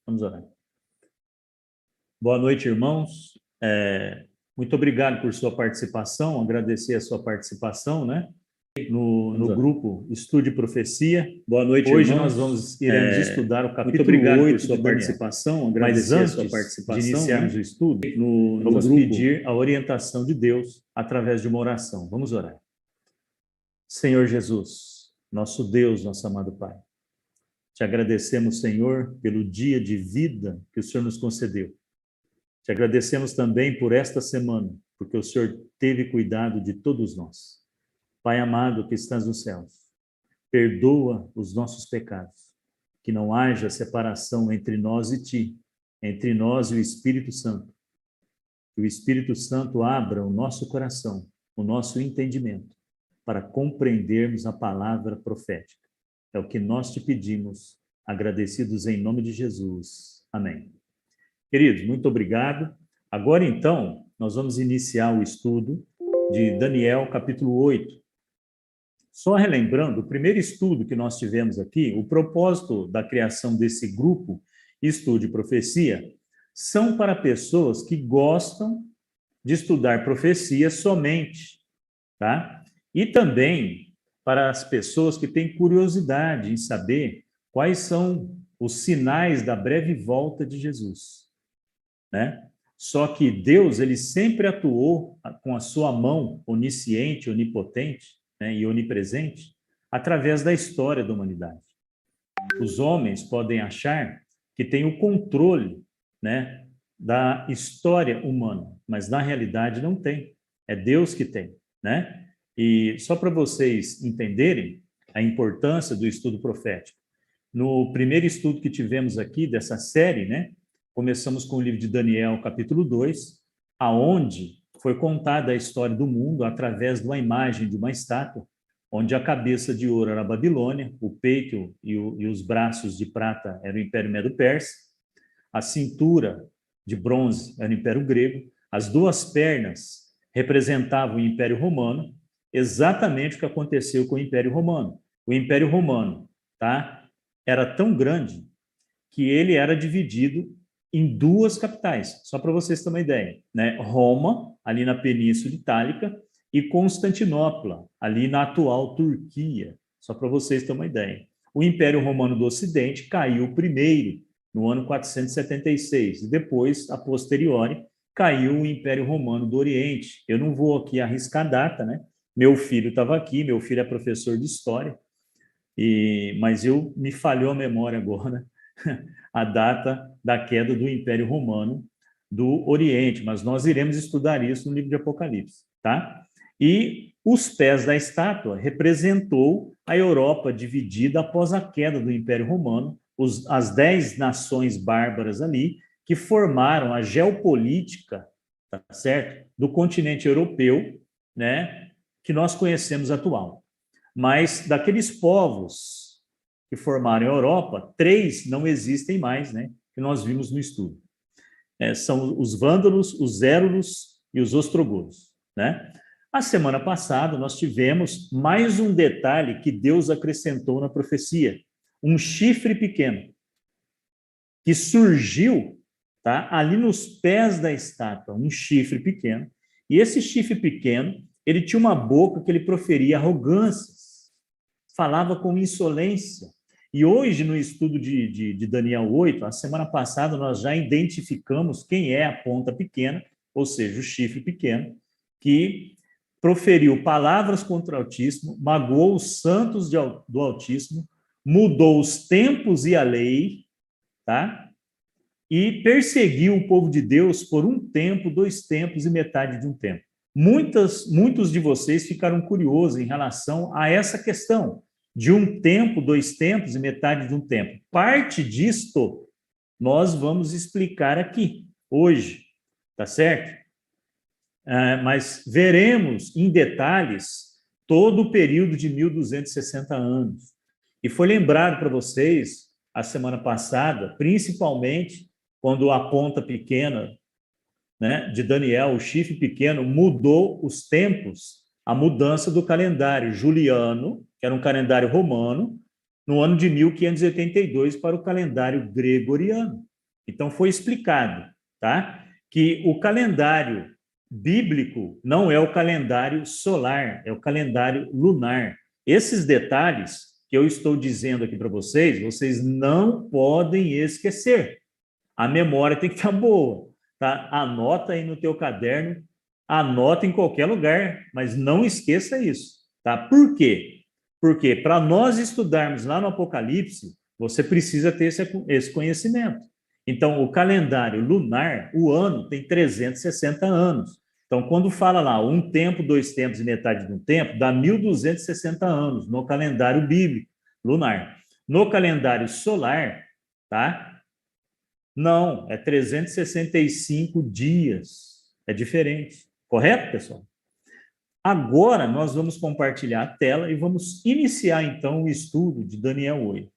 Vamos orar. Boa noite, irmãos. Muito obrigado por sua participação, agradecer a sua participação, né? No grupo Estude Profecia. Boa noite, Hoje irmãos. nós iremos estudar o capítulo Muito obrigado 8 por sua de Daniel. participação, Mas agradecer a antes sua participação, de iniciarmos né? o estudo, vamos pedir a orientação de Deus através de uma oração. Vamos orar. Senhor Jesus, nosso Deus, nosso amado Pai, te agradecemos, Senhor, pelo dia de vida que o Senhor nos concedeu. Te agradecemos também por esta semana, porque o Senhor teve cuidado de todos nós. Pai amado que estás nos céus, perdoa os nossos pecados, que não haja separação entre nós e Ti, entre nós e o Espírito Santo. Que o Espírito Santo abra o nosso coração, o nosso entendimento, para compreendermos a palavra profética. É o que nós te pedimos, agradecidos em nome de Jesus. Amém. Queridos, muito obrigado. Agora, então, nós vamos iniciar o estudo de Daniel, capítulo 8. Só relembrando, o primeiro estudo que nós tivemos aqui, o propósito da criação desse grupo Estude Profecia, são para pessoas que gostam de estudar profecia somente, tá? E também para as pessoas que têm curiosidade em saber quais são os sinais da breve volta de Jesus, né? Só que Deus, ele sempre atuou com a sua mão onisciente, onipotente, né, e onipresente, através da história da humanidade. Os homens podem achar que têm o controle, né, da história humana, mas na realidade não tem. É Deus que tem, né? E só para vocês entenderem a importância do estudo profético, no primeiro estudo que tivemos aqui dessa série, né, começamos com o livro de Daniel, capítulo 2, aonde foi contada a história do mundo através de uma imagem de uma estátua, onde a cabeça de ouro era a Babilônia, o peito e os braços de prata era o Império Medo-Persa, a cintura de bronze era o Império Grego, as duas pernas representavam o Império Romano, exatamente o que aconteceu com o Império Romano. O Império Romano, tá, era tão grande que ele era dividido em duas capitais, só para vocês terem uma ideia, né? Roma, ali na Península Itálica, e Constantinopla, ali na atual Turquia, só para vocês terem uma ideia. O Império Romano do Ocidente caiu primeiro, no ano 476, e depois, a posteriori, caiu o Império Romano do Oriente. Eu não vou aqui arriscar data, né? Meu filho estava aqui, meu filho é professor de História, mas me falhou a memória agora, a data da queda do Império Romano do Oriente, mas nós iremos estudar isso no livro de Apocalipse, tá? E os pés da estátua representou a Europa dividida após a queda do Império Romano, as 10 nações bárbaras ali, que formaram a geopolítica, tá certo? Do continente europeu, né? Que nós conhecemos atual. Mas daqueles povos que formaram a Europa, 3 não existem mais, né? Que nós vimos no estudo. São os vândalos, os érulos e os ostrogodos, né? A semana passada nós tivemos mais um detalhe que Deus acrescentou na profecia, um chifre pequeno que surgiu, tá? Ali nos pés da estátua, um chifre pequeno. E esse chifre pequeno, ele tinha uma boca que ele proferia arrogâncias, falava com insolência. E hoje, no estudo de Daniel 8, a semana passada, nós já identificamos quem é a ponta pequena, ou seja, o chifre pequeno, que proferiu palavras contra o Altíssimo, magoou os santos do Altíssimo, mudou os tempos e a lei, tá? E perseguiu o povo de Deus por um tempo, 2 tempos e metade de um tempo. Muitos de vocês ficaram curiosos em relação a essa questão de um tempo, 2 tempos e metade de um tempo. Parte disto nós vamos explicar aqui, hoje, tá certo? Mas veremos em detalhes todo o período de 1260 anos. E foi lembrado para vocês, a semana passada, principalmente quando a ponta pequena, né, de Daniel, o chifre pequeno, mudou os tempos, a mudança do calendário juliano, que era um calendário romano, no ano de 1582 para o calendário gregoriano. Então, foi explicado, tá? Que o calendário bíblico não é o calendário solar, é o calendário lunar. Esses detalhes que eu estou dizendo aqui para vocês, vocês não podem esquecer. A memória tem que estar boa, tá? Anota aí no teu caderno, anota em qualquer lugar, mas não esqueça isso, tá? Por quê? Porque para nós estudarmos lá no Apocalipse, você precisa ter esse conhecimento. Então, o calendário lunar, o ano tem 360 anos. Então, quando fala lá um tempo, dois tempos e metade de um tempo, dá 1.260 anos no calendário bíblico lunar. No calendário solar, tá? Não, é 365 dias. É diferente. Correto, pessoal? Agora, nós vamos compartilhar a tela e vamos iniciar, então, o estudo de Daniel 8.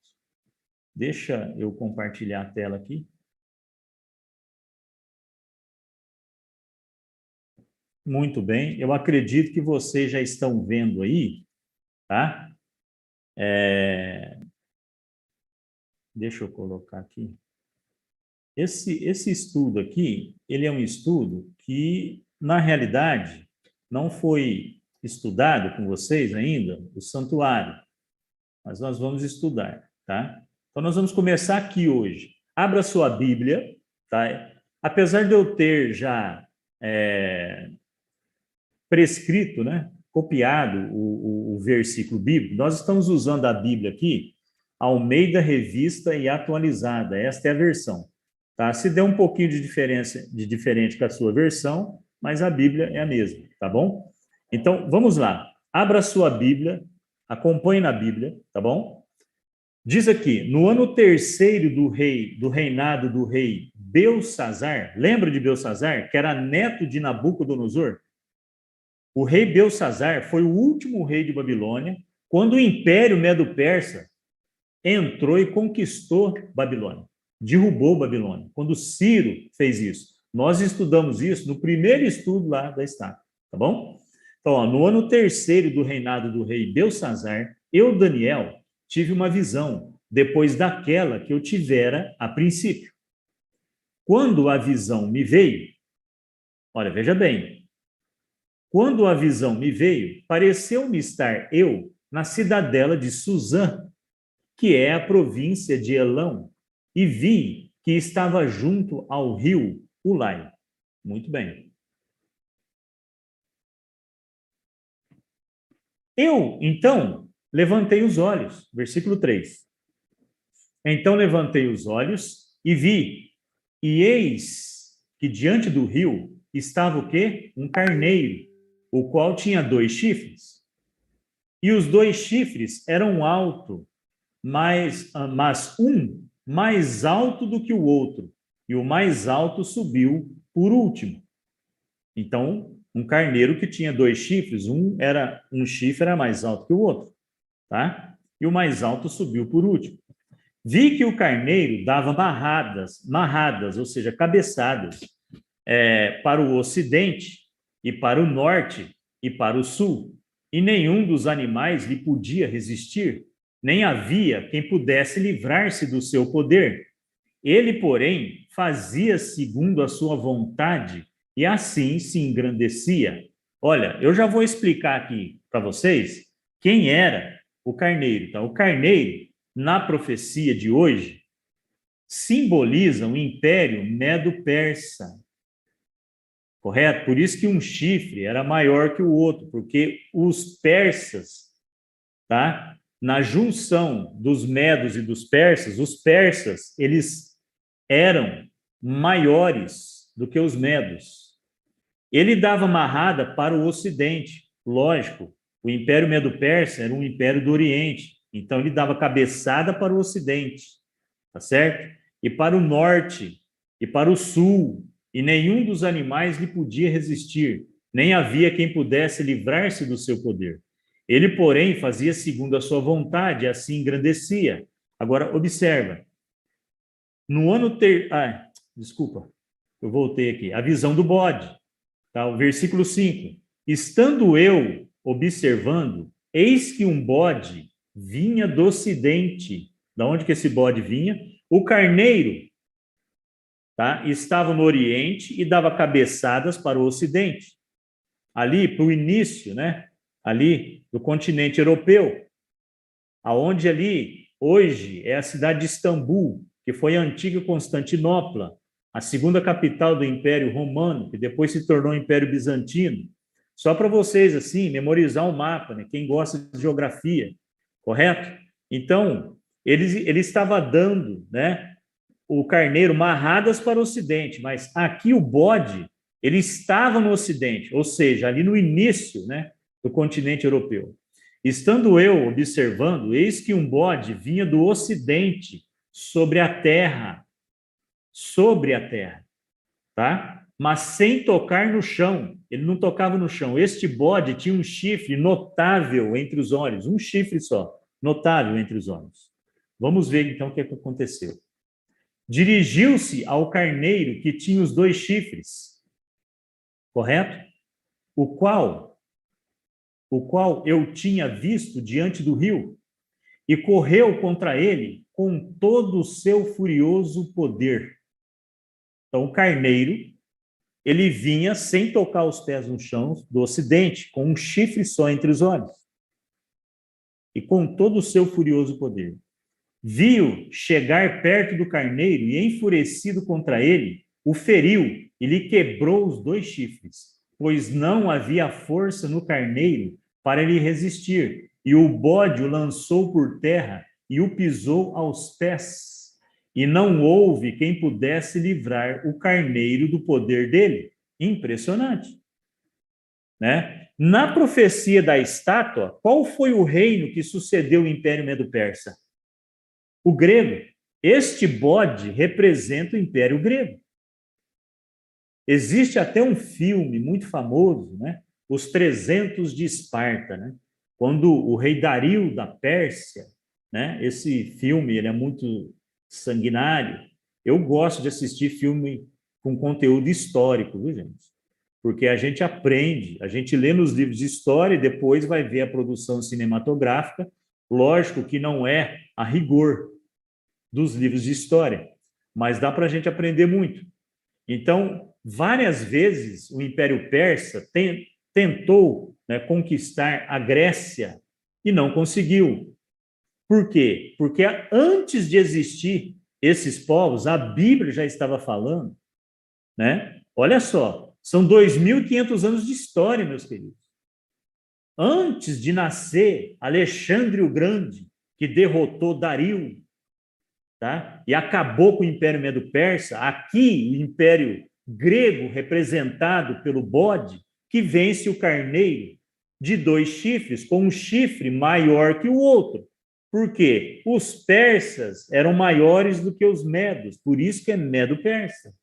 Deixa eu compartilhar a tela aqui. Muito bem. Eu acredito que vocês já estão vendo aí, tá? Deixa eu colocar aqui. Esse estudo aqui, ele é um estudo que, na realidade, não foi estudado com vocês ainda, o santuário, mas nós vamos estudar, tá? Então, nós vamos começar aqui hoje. Abra sua Bíblia, tá? Apesar de eu ter já prescrito, né, copiado o versículo bíblico, nós estamos usando a Bíblia aqui, Almeida Revista e Atualizada, esta é a versão. Tá? Se der um pouquinho de diferença, de diferente com a sua versão, mas a Bíblia é a mesma, tá bom? Então, vamos lá. Abra a sua Bíblia, acompanhe na Bíblia, tá bom? Diz aqui, no ano terceiro do reinado do rei Belsazar, lembra de Belsazar, que era neto de Nabucodonosor? O rei Belsazar foi o último rei de Babilônia, quando o Império Medo-Persa entrou e conquistou Babilônia, derrubou Babilônia, quando Ciro fez isso. Nós estudamos isso no primeiro estudo lá da estátua, tá bom? Então, ó, no ano terceiro do reinado do rei Belsazar, eu, Daniel, tive uma visão, depois daquela que eu tivera a princípio. Quando a visão me veio, olha, veja bem, quando a visão me veio, pareceu-me estar eu na cidadela de Suzã, que é a província de Elão, e vi que estava junto ao rio Ulai. Muito bem. Eu, então, levantei os olhos, versículo 3. Então levantei os olhos e vi, e eis que diante do rio estava o quê? Um carneiro, o qual tinha 2 chifres. E os 2 chifres eram altos, mas um mais alto do que o outro, e o mais alto subiu por último. Então, um carneiro que tinha 2 chifres, um chifre era mais alto que o outro, tá? E o mais alto subiu por último. Vi que o carneiro dava marradas, ou seja, cabeçadas, para o ocidente e para o norte e para o sul, e nenhum dos animais lhe podia resistir, nem havia quem pudesse livrar-se do seu poder. Ele, porém, fazia segundo a sua vontade e assim se engrandecia. Olha, eu já vou explicar aqui para vocês quem era o carneiro. Então, o carneiro, na profecia de hoje, simboliza o Império Medo-Persa. Correto? Por isso que um chifre era maior que o outro, porque os persas, tá? Na junção dos medos e dos persas, os persas, eles eram maiores do que os medos. Ele dava marrada para o ocidente, lógico. O Império Medo-Persa era um império do Oriente, então ele dava cabeçada para o ocidente, tá certo? E para o norte, e para o sul, e nenhum dos animais lhe podia resistir, nem havia quem pudesse livrar-se do seu poder. Ele, porém, fazia segundo a sua vontade, assim engrandecia. Agora, observa. No ano desculpa, eu voltei aqui. A visão do bode, tá? O versículo 5. Estando eu observando, eis que um bode vinha do ocidente. Da onde que esse bode vinha? O carneiro tá? Estava no Oriente e dava cabeçadas para o Ocidente. Ali, para o início, né? Ali do continente europeu, aonde ali, hoje, é a cidade de Istambul, que foi a antiga Constantinopla, a segunda capital do Império Romano, que depois se tornou Império Bizantino. Só para vocês, assim, memorizar o mapa, né? Quem gosta de geografia, correto? Então, ele estava dando, né, o carneiro marradas para o Ocidente, mas aqui o bode, ele estava no Ocidente, ou seja, ali no início, né, do continente europeu. Estando eu observando, eis que um bode vinha do Ocidente sobre a terra, tá? Mas sem tocar no chão. Ele não tocava no chão. Este bode tinha um chifre notável entre os olhos, um chifre só, notável entre os olhos. Vamos ver então o que aconteceu. Dirigiu-se ao carneiro que tinha os 2 chifres, correto? O qual eu tinha visto diante do rio, e correu contra ele com todo o seu furioso poder. Então, o carneiro, ele vinha sem tocar os pés no chão do Ocidente, com um chifre só entre os olhos, e com todo o seu furioso poder. Viu chegar perto do carneiro e, enfurecido contra ele, o feriu e lhe quebrou os 2 chifres, pois não havia força no carneiro para lhe resistir. E o bode o lançou por terra e o pisou aos pés. E não houve quem pudesse livrar o carneiro do poder dele. Impressionante, né? Na profecia da estátua, qual foi o reino que sucedeu o Império Medo-Persa? O grego. Este bode representa o Império Grego. Existe até um filme muito famoso, né? Os 300 de Esparta, né? Quando o rei Dario da Pérsia, né? Esse filme, ele é muito sanguinário. Eu gosto de assistir filme com conteúdo histórico, viu, gente? Porque a gente aprende, a gente lê nos livros de história e depois vai ver a produção cinematográfica. Lógico que não é a rigor dos livros de história, mas dá para a gente aprender muito. Então, várias vezes o Império Persa tentou, né, conquistar a Grécia e não conseguiu. Por quê? Porque antes de existir esses povos, a Bíblia já estava falando, né? Olha só, são 2.500 anos de história, meus queridos. Antes de nascer Alexandre o Grande, que derrotou Dario, tá? E acabou com o Império Medo-Persa, aqui o Império Grego, representado pelo bode, que vence o carneiro de 2 chifres, com um chifre maior que o outro. Por quê? Os persas eram maiores do que os medos, por isso que é Medo-Persa.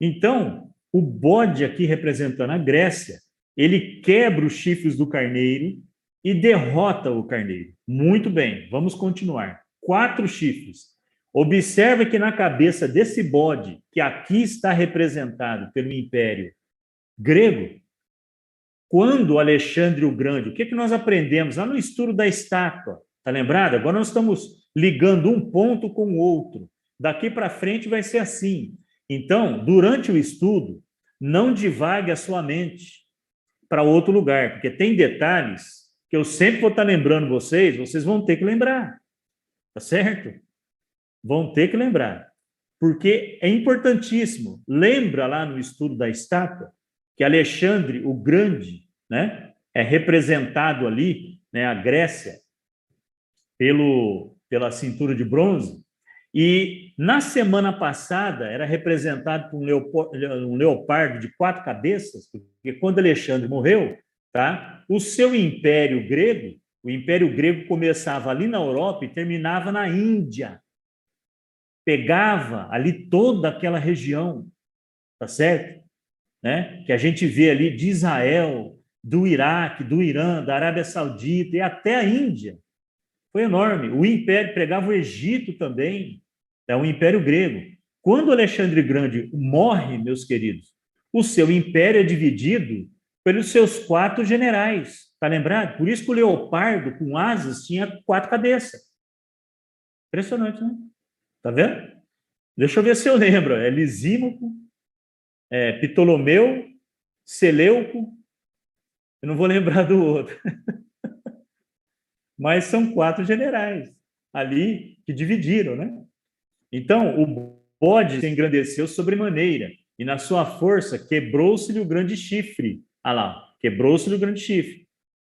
Então, o bode aqui representando a Grécia, ele quebra os chifres do carneiro e derrota o carneiro. Muito bem, vamos continuar. 4 chifres. Observe que na cabeça desse bode, que aqui está representado pelo Império Grego, quando Alexandre o Grande, o que nós aprendemos lá no estudo da estátua? Está lembrado? Agora nós estamos ligando um ponto com o outro. Daqui para frente vai ser assim. Então, durante o estudo, não divague a sua mente para outro lugar, porque tem detalhes que eu sempre vou estar lembrando vocês vão ter que lembrar. Tá certo? Vão ter que lembrar. Porque é importantíssimo. Lembra lá no estudo da estátua que Alexandre o Grande, né, é representado ali, né, a Grécia, pela cintura de bronze. E na semana passada era representado por um leopardo de 4 cabeças, porque quando Alexandre morreu, tá, o seu Império Grego, o Império Grego começava ali na Europa e terminava na Índia. Pegava ali toda aquela região, tá certo? Né? Que a gente vê ali de Israel, do Iraque, do Irã, da Arábia Saudita e até a Índia. Foi enorme. O Império pegava o Egito também, é o Império Grego. Quando Alexandre Grande morre, meus queridos, o seu império é dividido pelos seus 4 generais. Tá lembrado? Por isso que o leopardo com asas tinha 4 cabeças. Impressionante, né? Tá vendo? Deixa eu ver se eu lembro. É Lisímaco, Ptolomeu, Seleuco. Eu não vou lembrar do outro. Mas são 4 generais ali que dividiram, né? Então, o bode se engrandeceu sobremaneira, e na sua força quebrou-se-lhe o grande chifre. Ah lá, quebrou-se-lhe o grande chifre.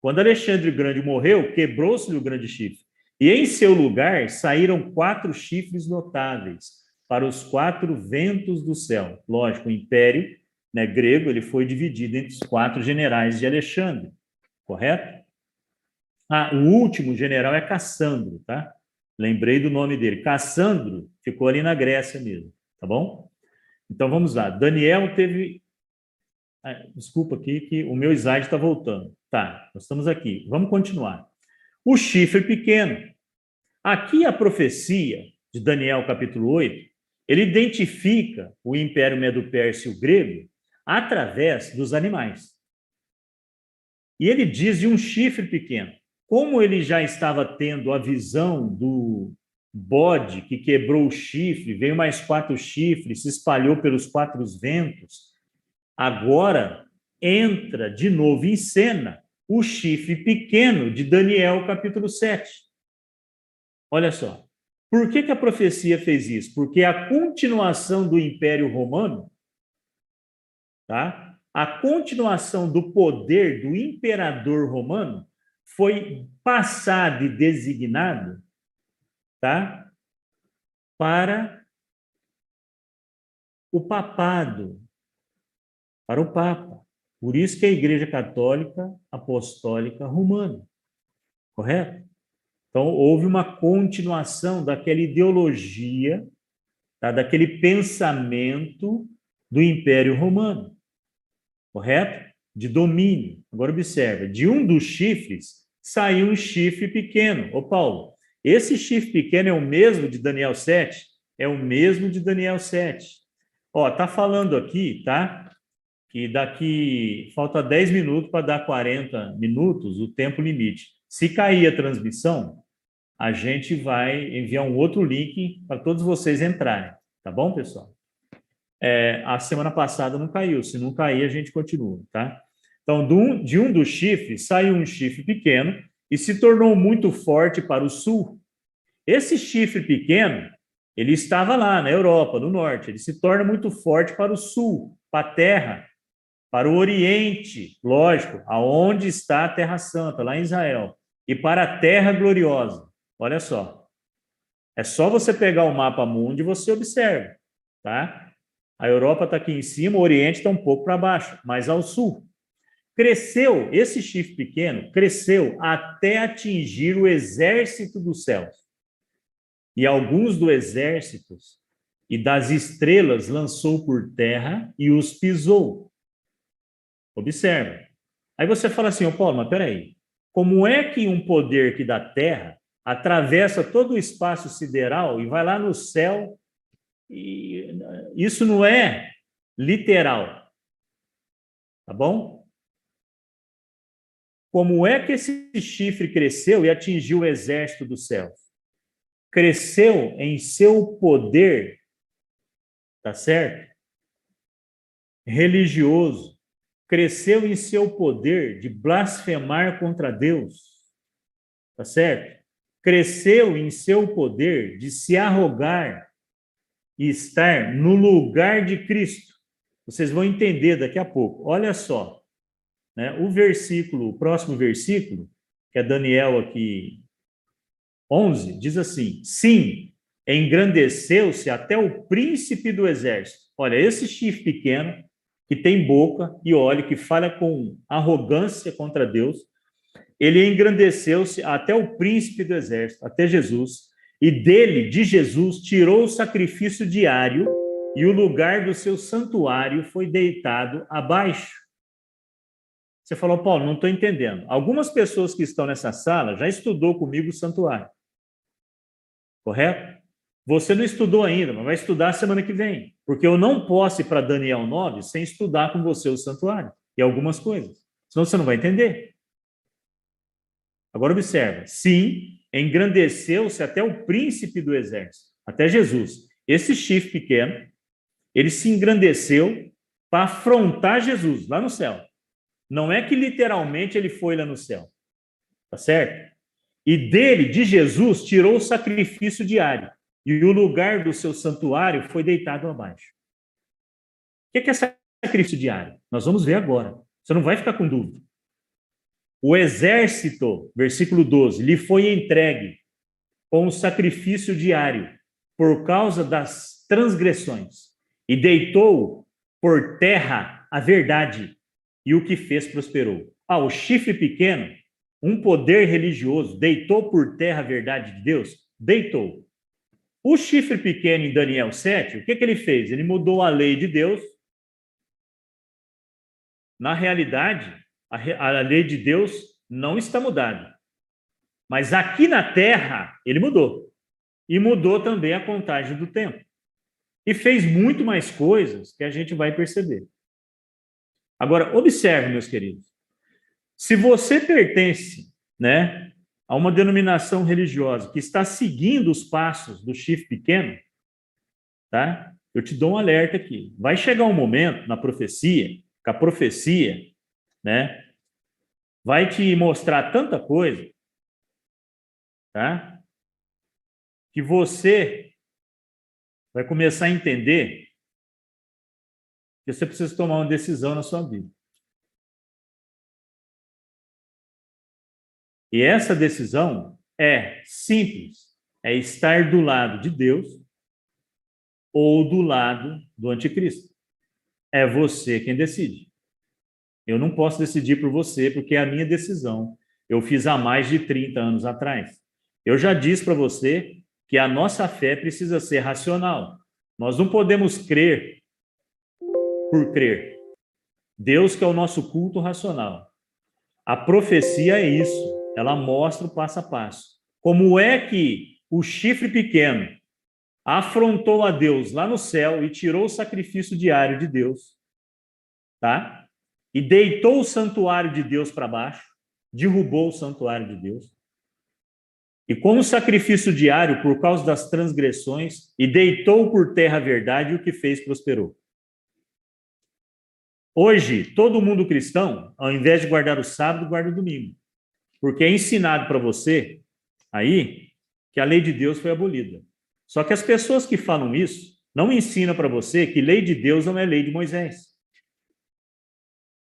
Quando Alexandre o Grande morreu, quebrou-se-lhe o grande chifre. E em seu lugar saíram 4 chifres notáveis para os 4 ventos do céu. Lógico, o império, né, grego, ele foi dividido entre os 4 generais de Alexandre, correto? Ah, o último general é Cassandro, tá? Lembrei do nome dele. Cassandro ficou ali na Grécia mesmo, tá bom? Então vamos lá. Daniel teve. Desculpa aqui que o meu slide está voltando. Tá, nós estamos aqui. Vamos continuar. O chifre pequeno. Aqui a profecia de Daniel, capítulo 8, ele identifica o Império Medo-Pérsia e o grego através dos animais. E ele diz de um chifre pequeno. Como ele já estava tendo a visão do bode que quebrou o chifre, veio mais 4 chifres, se espalhou pelos 4 ventos, agora entra de novo em cena o chifre pequeno de Daniel, capítulo 7. Olha só. Por que a profecia fez isso? Porque a continuação do Império Romano, tá? A continuação do poder do imperador romano foi passado e designado, tá? Para o papado, para o Papa. Por isso que a Igreja Católica Apostólica Romana, correto? Então, houve uma continuação daquela ideologia, tá? Daquele pensamento do Império Romano, correto? De domínio. Agora, observa, de um dos chifres saiu um chifre pequeno. Ô, Paulo, esse chifre pequeno é o mesmo de Daniel 7? É o mesmo de Daniel 7. Ó, tá falando aqui, tá? Que daqui falta 10 minutos para dar 40 minutos, o tempo limite. Se cair a transmissão, a gente vai enviar um outro link para todos vocês entrarem, tá bom, pessoal? A semana passada não caiu, se não cair, a gente continua, tá? Então, de um dos chifres, saiu um chifre pequeno e se tornou muito forte para o sul. Esse chifre pequeno, ele estava lá na Europa, no norte, ele se torna muito forte para o sul, para a terra, para o Oriente, lógico, aonde está a Terra Santa, lá em Israel, e para a Terra Gloriosa. Olha só, é só você pegar o mapa mundo e você observa, tá? A Europa está aqui em cima, o Oriente está um pouco para baixo, mas ao sul. Cresceu, esse chifre pequeno, cresceu até atingir o exército dos céus. E alguns dos exércitos e das estrelas lançou por terra e os pisou. Observa. Aí você fala assim, Paulo, mas peraí, como é que um poder que da Terra atravessa todo o espaço sideral e vai lá no céu, e isso não é literal, tá bom? Como é que esse chifre cresceu e atingiu o exército dos céus? Cresceu em seu poder, tá certo? Religioso. Cresceu em seu poder de blasfemar contra Deus, tá certo? Cresceu em seu poder de se arrogar e estar no lugar de Cristo. Vocês vão entender daqui a pouco. Olha só, né? O próximo versículo, que é Daniel aqui 11, diz assim: sim, engrandeceu-se até o príncipe do exército. Olha, esse chifre pequeno que tem boca e olho, que fala com arrogância contra Deus, ele engrandeceu-se até o príncipe do exército, até Jesus, e dele, de Jesus, tirou o sacrifício diário e o lugar do seu santuário foi deitado abaixo. Você falou, Paulo, não estou entendendo. Algumas pessoas que estão nessa sala já estudou comigo o santuário, correto? Você não estudou ainda, mas vai estudar semana que vem, porque eu não posso ir para Daniel 9 sem estudar com você o santuário e algumas coisas, senão você não vai entender. Agora observa, sim, engrandeceu-se até o príncipe do exército, até Jesus. esse chifre pequeno, ele se engrandeceu para afrontar Jesus lá no céu. Não é que literalmente ele foi lá no céu, tá certo? E dele, de Jesus, tirou o sacrifício diário, e o lugar do seu santuário foi deitado abaixo. O que é sacrifício diário? Nós vamos ver agora. Você não vai ficar com dúvida. O exército, versículo 12, lhe foi entregue com o sacrifício diário por causa das transgressões e deitou por terra a verdade e o que fez prosperou. O chifre pequeno, um poder religioso, deitou por terra a verdade de Deus? Deitou. O chifre pequeno em Daniel 7, o que ele fez? Ele mudou a lei de Deus. Na realidade, a lei de Deus não está mudada. Mas aqui na terra, ele mudou. E mudou também a contagem do tempo. E fez muito mais coisas que a gente vai perceber. Agora, observe, meus queridos. Se você pertence, né, a uma denominação religiosa que está seguindo os passos do chifre pequeno, tá? Eu te dou um alerta aqui. Vai chegar um momento na profecia, que a profecia, né, vai te mostrar tanta coisa, tá? Que você vai começar a entender que você precisa tomar uma decisão na sua vida. E essa decisão é simples, é estar do lado de Deus ou do lado do anticristo. É você quem decide. Eu não posso decidir por você, porque é a minha decisão. Eu fiz há mais de 30 anos atrás. Eu já disse para você que a nossa fé precisa ser racional. Nós não podemos crer por crer. Deus que é o nosso culto racional. A profecia é isso. Ela mostra o passo a passo. Como é que o chifre pequeno afrontou a Deus lá no céu e tirou o sacrifício diário de Deus, tá? E deitou o santuário de Deus para baixo, derrubou o santuário de Deus. E com o sacrifício diário, por causa das transgressões, e deitou por terra a verdade, e o que fez prosperou. Hoje, todo mundo cristão, ao invés de guardar o sábado, guarda o domingo. Porque é ensinado para você, aí, que a lei de Deus foi abolida. Só que as pessoas que falam isso, não ensinam para você que lei de Deus não é lei de Moisés.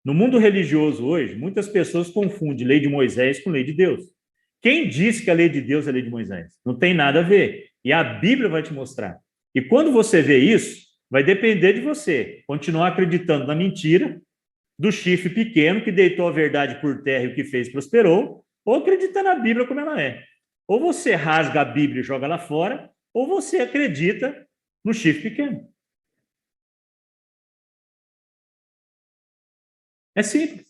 No mundo religioso hoje, muitas pessoas confundem lei de Moisés com lei de Deus. Quem disse que a lei de Deus é a lei de Moisés? Não tem nada a ver. E a Bíblia vai te mostrar. E quando você vê isso, vai depender de você continuar acreditando na mentira do chifre pequeno que deitou a verdade por terra e o que fez prosperou, ou acreditar na Bíblia como ela é. Ou você rasga a Bíblia e joga lá fora, ou você acredita no chifre pequeno. É simples.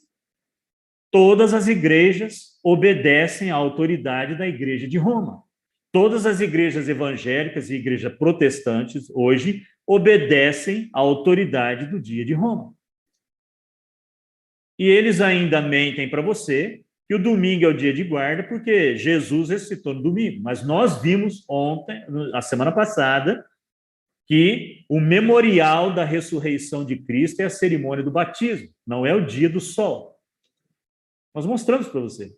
Todas as igrejas obedecem à autoridade da Igreja de Roma. Todas as igrejas evangélicas e igrejas protestantes, hoje, obedecem à autoridade do dia de Roma. E eles ainda mentem para você que o domingo é o dia de guarda, porque Jesus ressuscitou no domingo. Mas nós vimos ontem, a semana passada, que o memorial da ressurreição de Cristo é a cerimônia do batismo, não é o dia do sol. Nós mostramos para você.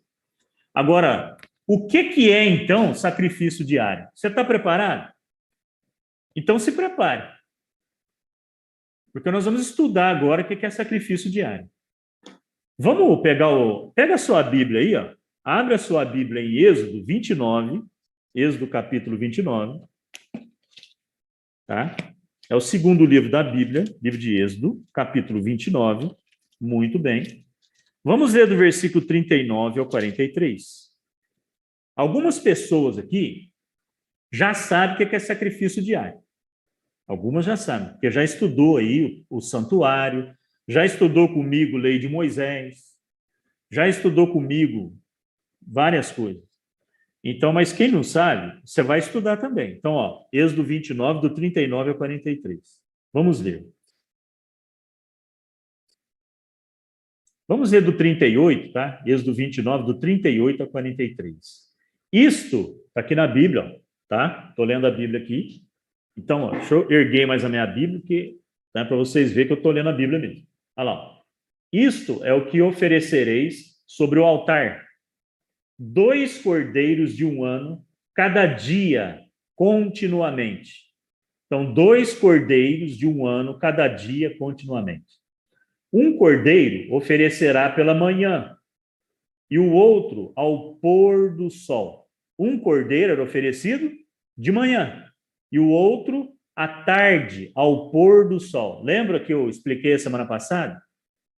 Agora, o que é, então, sacrifício diário? Você está preparado? Então, se prepare. Porque nós vamos estudar agora o que é sacrifício diário. Vamos pegar Pega a sua Bíblia aí, ó. Abre a sua Bíblia em Êxodo 29, Êxodo capítulo 29. Tá? É o segundo livro da Bíblia, livro de Êxodo, capítulo 29. Muito bem. Vamos ler do versículo 39 ao 43. Algumas pessoas aqui já sabem o que é sacrifício diário. Algumas já sabem, porque já estudou aí o santuário, já estudou comigo lei de Moisés, já estudou comigo várias coisas. Então, mas quem não sabe, você vai estudar também. Então, ó, Êxodo 29, do 39 ao 43. Vamos ler. Vamos ler do 38, tá? Êxodo 29, do 38 ao 43. Isto, está aqui na Bíblia, ó, tá? Estou lendo a Bíblia aqui. Então, ó, deixa eu erguer mais a minha Bíblia, para vocês verem que eu estou lendo a Bíblia mesmo. Olha lá. Ó. Isto é o que oferecereis sobre o altar: 2 cordeiros de 1 ano, cada dia, continuamente. Então, 2 cordeiros de 1 ano, cada dia, continuamente. Um cordeiro oferecerá pela manhã, e o outro ao pôr do sol. Um cordeiro era oferecido de manhã, e o outro à tarde, ao pôr do sol. Lembra que eu expliquei semana passada?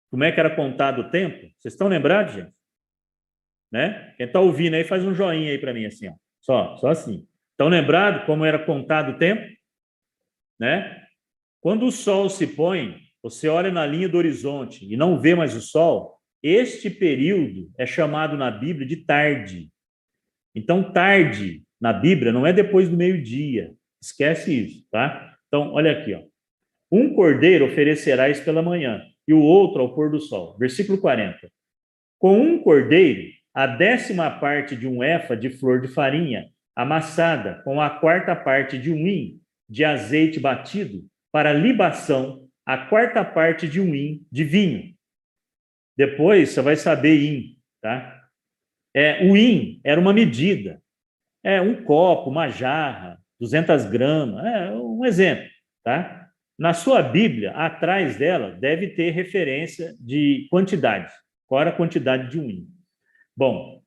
Como é que era contado o tempo? Vocês estão lembrados, gente? Né? Quem está ouvindo aí, faz um joinha aí para mim, assim, ó. Só assim. Estão lembrados como era contado o tempo? Né? Quando o sol se põe, você olha na linha do horizonte e não vê mais o sol, este período é chamado na Bíblia de tarde. Então, tarde na Bíblia não é depois do meio-dia. Esquece isso, tá? Então, olha aqui, ó. Um cordeiro oferecerás pela manhã e o outro ao pôr do sol. Versículo 40. Com um cordeiro, a 10ª parte de um efa de flor de farinha, amassada com a 4ª parte de um hin de azeite batido, para libação, a 4ª parte de um hin de vinho. Depois você vai saber hin, tá? O hin era uma medida. Um copo, uma jarra, 200 gramas, um exemplo, tá? Na sua Bíblia, atrás dela, deve ter referência de quantidade. Qual era a quantidade de um hin? Bom,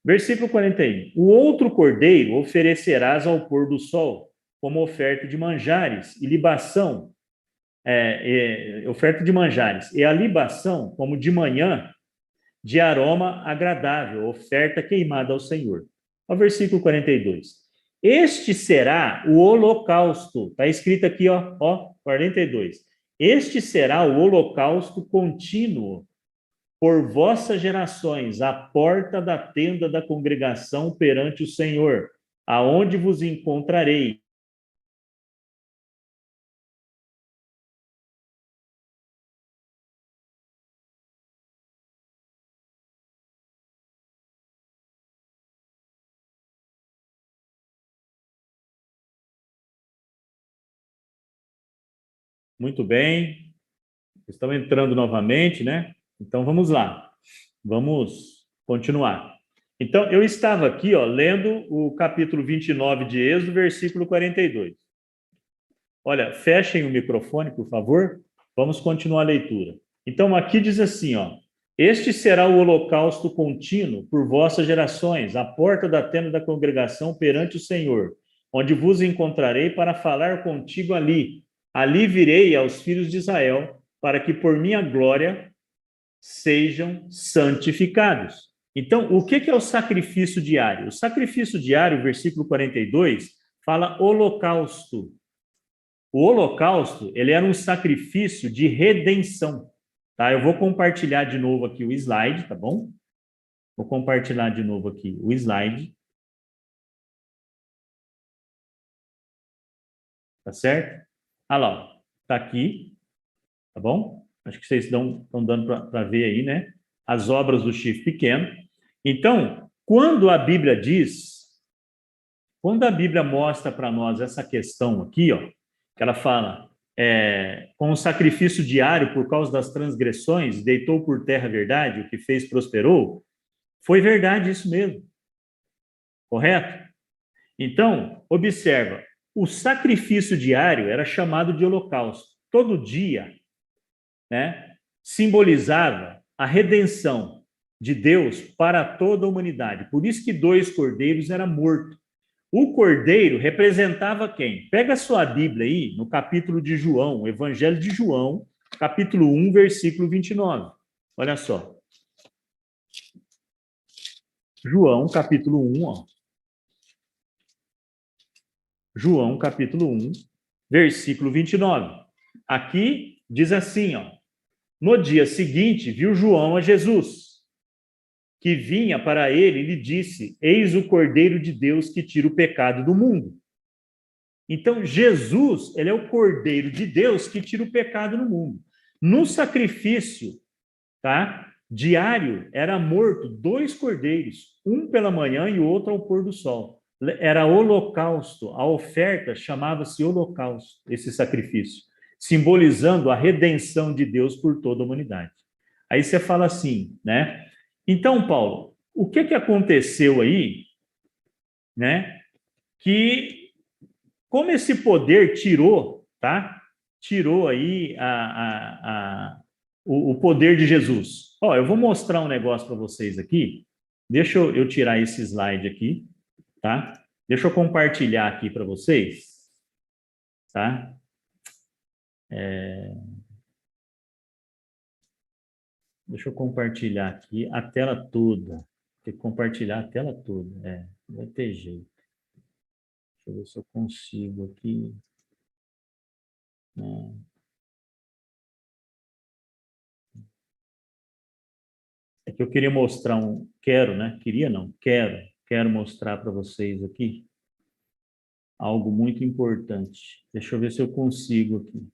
versículo 41. O outro cordeiro oferecerás ao pôr do sol, como oferta de manjares e libação, oferta de manjares, e a libação, como de manhã, de aroma agradável, oferta queimada ao Senhor. O versículo 42. Este será o holocausto. Está escrito aqui, ó, 42. Este será o holocausto contínuo por vossas gerações, à porta da tenda da congregação perante o Senhor, aonde vos encontrarei. Muito bem. Estão entrando novamente, né? Então vamos lá. Vamos continuar. Então, eu estava aqui, ó, lendo o capítulo 29 de Êxodo, versículo 42. Olha, fechem o microfone, por favor. Vamos continuar a leitura. Então, aqui diz assim, ó: este será o holocausto contínuo por vossas gerações, à porta da tenda da congregação perante o Senhor, onde vos encontrarei para falar contigo ali. Ali virei aos filhos de Israel, para que por minha glória sejam santificados. Então, o que é o sacrifício diário? O sacrifício diário, versículo 42, fala holocausto. O holocausto, ele era um sacrifício de redenção, tá? Eu vou compartilhar de novo aqui o slide, tá bom? Vou compartilhar de novo aqui o slide. Tá certo? Ah lá, tá aqui, tá bom? Acho que vocês estão dando para ver aí, né? As obras do chifre pequeno. Então, quando a Bíblia mostra para nós essa questão aqui, ó, que ela fala, com o sacrifício diário por causa das transgressões, deitou por terra a verdade, o que fez prosperou, foi verdade isso mesmo. Correto? Então, observa, o sacrifício diário era chamado de holocausto. Todo dia, né, simbolizava a redenção de Deus para toda a humanidade. Por isso que 2 cordeiros eram mortos. O cordeiro representava quem? Pega a sua Bíblia aí, no capítulo de João, Evangelho de João, capítulo 1, versículo 29. Olha só. João, capítulo 1, ó. João, capítulo 1, versículo 29. Aqui diz assim, ó: no dia seguinte, viu João a Jesus, que vinha para ele e lhe disse: eis o Cordeiro de Deus que tira o pecado do mundo. Então, Jesus, ele é o Cordeiro de Deus que tira o pecado no mundo. No sacrifício, tá, diário, era morto 2 cordeiros, um pela manhã e o outro ao pôr do sol. Era holocausto, a oferta chamava-se holocausto, esse sacrifício, simbolizando a redenção de Deus por toda a humanidade. Aí você fala assim, né? Então, Paulo, o que aconteceu aí, né? Que como esse poder tirou, tá? Tirou aí o poder de Jesus. Ó, eu vou mostrar um negócio para vocês aqui. Deixa eu tirar esse slide aqui, tá? Deixa eu compartilhar aqui para vocês, tá? Deixa eu compartilhar aqui a tela toda. Tem que compartilhar a tela toda. Não vai ter jeito. Deixa eu ver se eu consigo aqui. É que eu queria mostrar quero, né? Queria não, quero mostrar para vocês aqui algo muito importante. Deixa eu ver se eu consigo aqui.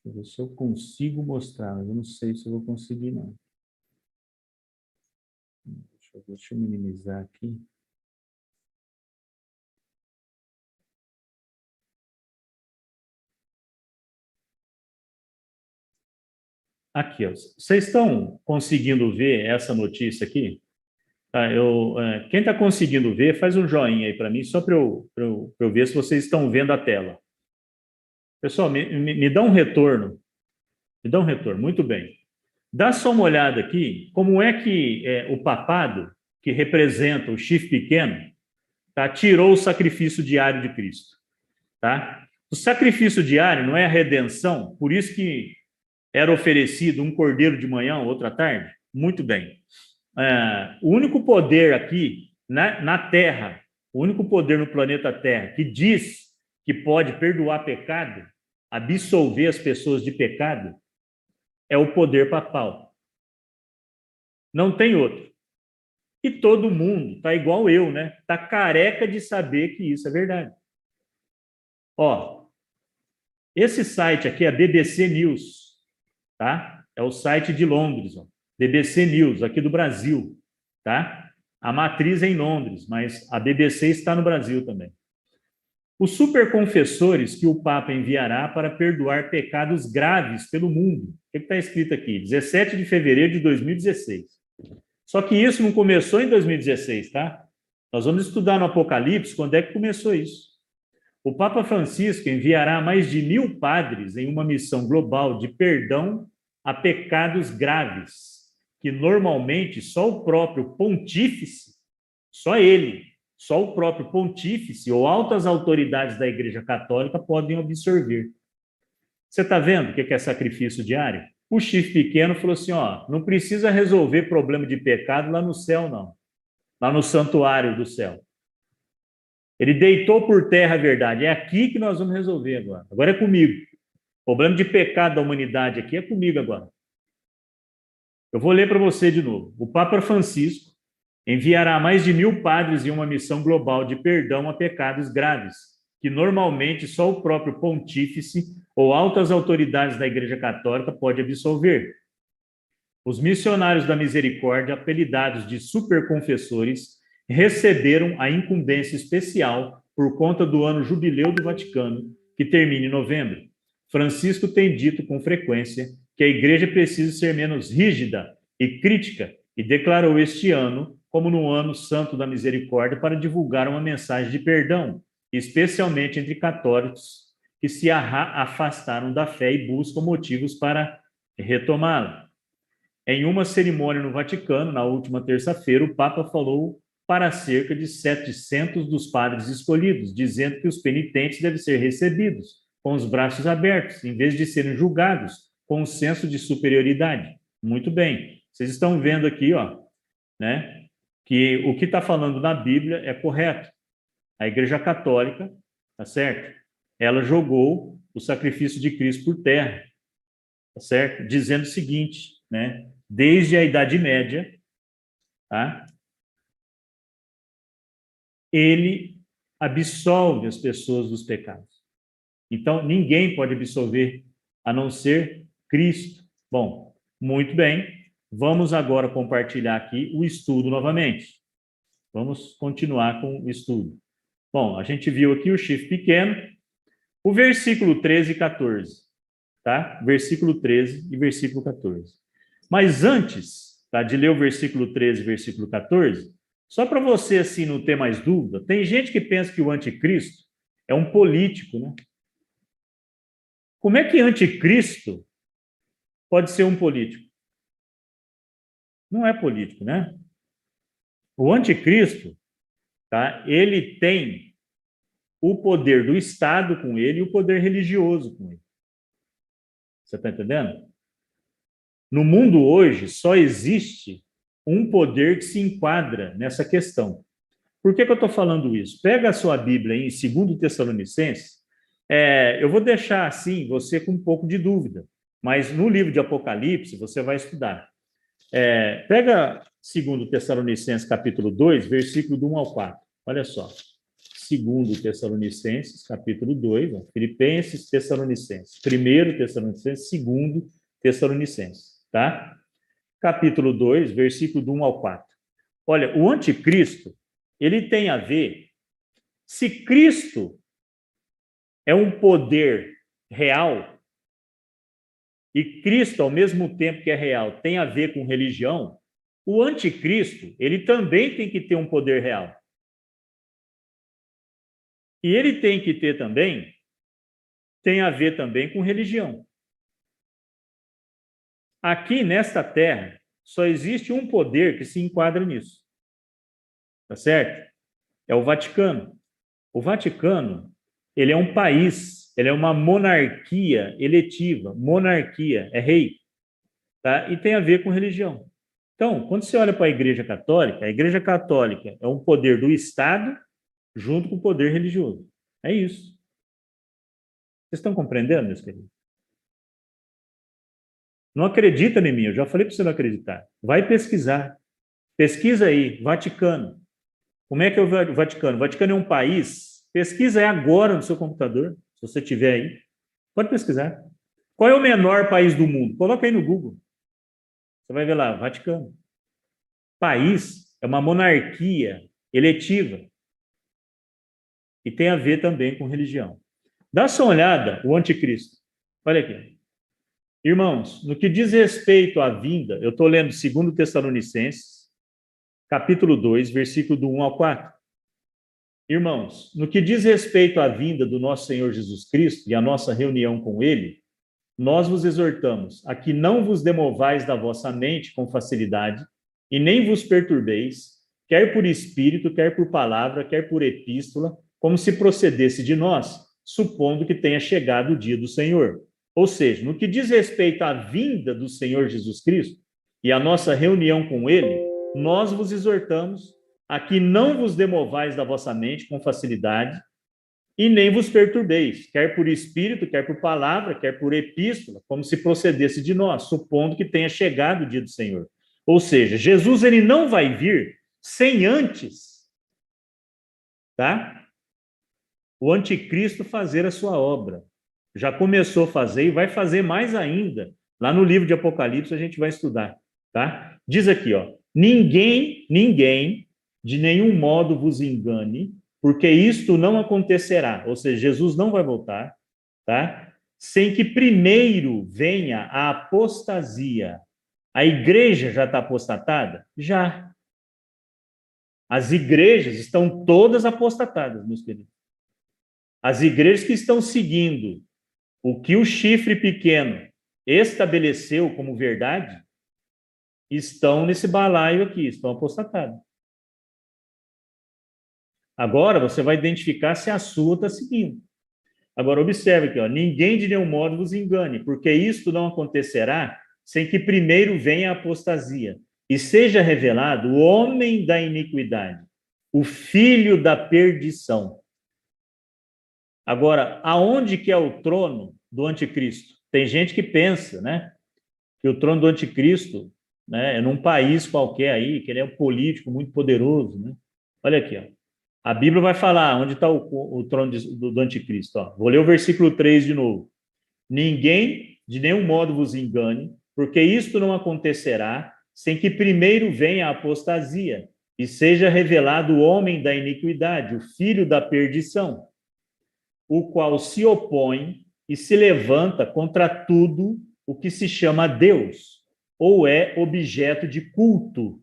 Deixa eu ver se eu consigo mostrar, mas eu não sei se eu vou conseguir, não. Deixa eu minimizar aqui. Aqui, ó. Vocês estão conseguindo ver essa notícia aqui? Tá, quem está conseguindo ver, faz um joinha aí para mim, só para eu ver se vocês estão vendo a tela. Pessoal, me dá um retorno. Me dá um retorno, muito bem. Dá só uma olhada aqui, como é que o papado, que representa o chifre pequeno, tá, tirou o sacrifício diário de Cristo. Tá? O sacrifício diário não é a redenção, por isso que era oferecido um cordeiro de manhã, outro à tarde? Muito bem. O único poder aqui na Terra, o único poder no planeta Terra que diz que pode perdoar pecado, absolver as pessoas de pecado, é o poder papal. Não tem outro. E todo mundo tá igual eu, né? Tá careca de saber que isso é verdade. Ó, esse site aqui é BBC News, tá? É o site de Londres, ó. BBC News, aqui do Brasil, tá? A matriz é em Londres, mas a BBC está no Brasil também. Os superconfessores que o Papa enviará para perdoar pecados graves pelo mundo. O que está escrito aqui? 17 de fevereiro de 2016. Só que isso não começou em 2016, tá? Nós vamos estudar no Apocalipse quando é que começou isso. O Papa Francisco enviará mais de 1.000 padres em uma missão global de perdão a pecados graves, que normalmente só o próprio pontífice, só ele, só o próprio pontífice ou altas autoridades da Igreja Católica podem absorver. Você está vendo o que é sacrifício diário? O chifre pequeno falou assim, ó, não precisa resolver problema de pecado lá no céu, não. Lá no santuário do céu. Ele deitou por terra a verdade. É aqui que nós vamos resolver agora. Agora é comigo. O problema de pecado da humanidade aqui é comigo agora. Eu vou ler para você de novo. O Papa Francisco enviará mais de 1.000 padres em uma missão global de perdão a pecados graves, que normalmente só o próprio pontífice ou altas autoridades da Igreja Católica pode absolver. Os missionários da misericórdia, apelidados de superconfessores, receberam a incumbência especial por conta do ano jubileu do Vaticano, que termina em novembro. Francisco tem dito com frequência que a Igreja precisa ser menos rígida e crítica e declarou este ano como no Ano Santo da Misericórdia para divulgar uma mensagem de perdão, especialmente entre católicos que se afastaram da fé e buscam motivos para retomá-la. Em uma cerimônia no Vaticano, na última terça-feira, o Papa falou para cerca de 700 dos padres escolhidos, dizendo que os penitentes devem ser recebidos com os braços abertos, em vez de serem julgados com um senso de superioridade. Muito bem. Vocês estão vendo aqui, ó, né, que o que está falando na Bíblia é correto. A Igreja Católica, tá certo? Ela jogou o sacrifício de Cristo por terra, tá certo? Dizendo o seguinte, né? Desde a Idade Média, tá? Ele absolve as pessoas dos pecados. Então, ninguém pode absolver a não ser Cristo. Bom, muito bem. Vamos agora compartilhar aqui o estudo novamente. Vamos continuar com o estudo. Bom, a gente viu aqui o chifre pequeno, o versículo 13 e 14, tá? Versículo 13 e versículo 14. Mas antes, tá, de ler o versículo 13 e versículo 14, só para você, assim, não ter mais dúvida, tem gente que pensa que o anticristo é um político, né? Como é que anticristo pode ser um político? Não é político, né? O anticristo, tá? Ele tem o poder do Estado com ele e o poder religioso com ele. Você está entendendo? No mundo hoje, só existe um poder que se enquadra nessa questão. Por que eu estou falando isso? Pega a sua Bíblia aí, em 2 Tessalonicenses. Eu vou deixar assim, você com um pouco de dúvida, mas no livro de Apocalipse você vai estudar. Pega 2 Tessalonicenses, capítulo 2, versículo do 1 ao 4. Olha só. 2 Tessalonicenses, capítulo 2, Filipenses, Tessalonicenses. 1 Tessalonicenses, 2 Tessalonicenses, tá? Capítulo 2, versículo do 1 ao 4. Olha, o anticristo, ele tem a ver, se Cristo é um poder real, e Cristo, ao mesmo tempo que é real, tem a ver com religião, o anticristo, ele também tem que ter um poder real. E ele tem que ter também, tem a ver também com religião. Aqui, nesta terra, só existe um poder que se enquadra nisso. Tá certo? É o Vaticano. O Vaticano, ele é um país, ele é uma monarquia eletiva. Monarquia, é rei. Tá? E tem a ver com religião. Então, quando você olha para a Igreja Católica é um poder do Estado junto com o poder religioso. É isso. Vocês estão compreendendo, meus queridos? Não acredita em mim, eu já falei para você não acreditar. Vai pesquisar. Pesquisa aí, Vaticano. Como é que é o Vaticano? O Vaticano é um país. Pesquisa aí agora no seu computador, se você tiver aí. Pode pesquisar. Qual é o menor país do mundo? Coloca aí no Google. Você vai ver lá, Vaticano. País é uma monarquia eletiva e tem a ver também com religião. Dá só uma olhada, o anticristo. Olha aqui. Irmãos, no que diz respeito à vinda, eu estou lendo 2 Tessalonicenses, capítulo 2, versículo do 1 ao 4. Irmãos, no que diz respeito à vinda do nosso Senhor Jesus Cristo e à nossa reunião com Ele, nós vos exortamos a que não vos demovais da vossa mente com facilidade e nem vos perturbeis, quer por espírito, quer por palavra, quer por epístola, como se procedesse de nós, supondo que tenha chegado o dia do Senhor. Ou seja, no que diz respeito à vinda do Senhor Jesus Cristo e à nossa reunião com Ele, nós vos exortamos a que não vos demovais da vossa mente com facilidade e nem vos perturbeis, quer por espírito, quer por palavra, quer por epístola, como se procedesse de nós, supondo que tenha chegado o dia do Senhor. Ou seja, Jesus ele não vai vir sem antes, tá? O anticristo fazer a sua obra. Já começou a fazer e vai fazer mais ainda. Lá no livro de Apocalipse a gente vai estudar, tá? Diz aqui, ó, ninguém de nenhum modo vos engane, porque isto não acontecerá, ou seja, Jesus não vai voltar, tá? Sem que primeiro venha a apostasia. A igreja já está apostatada? Já. As igrejas estão todas apostatadas, meus queridos. As igrejas que estão seguindo o que o chifre pequeno estabeleceu como verdade, estão nesse balaio aqui, estão apostatadas. Agora você vai identificar se a sua está seguindo. Agora observe aqui, ó, ninguém de nenhum modo vos engane, porque isto não acontecerá sem que primeiro venha a apostasia e seja revelado o homem da iniquidade, o filho da perdição. Agora, aonde que é o trono do anticristo? Tem gente que pensa, né, que o trono do anticristo, né, é num país qualquer aí, que ele é um político muito poderoso, né? Olha aqui, ó. A Bíblia vai falar onde está o trono do anticristo. Ó. Vou ler o versículo 3 de novo. Ninguém de nenhum modo vos engane, porque isto não acontecerá sem que primeiro venha a apostasia e seja revelado o homem da iniquidade, o filho da perdição, o qual se opõe e se levanta contra tudo o que se chama Deus, ou é objeto de culto.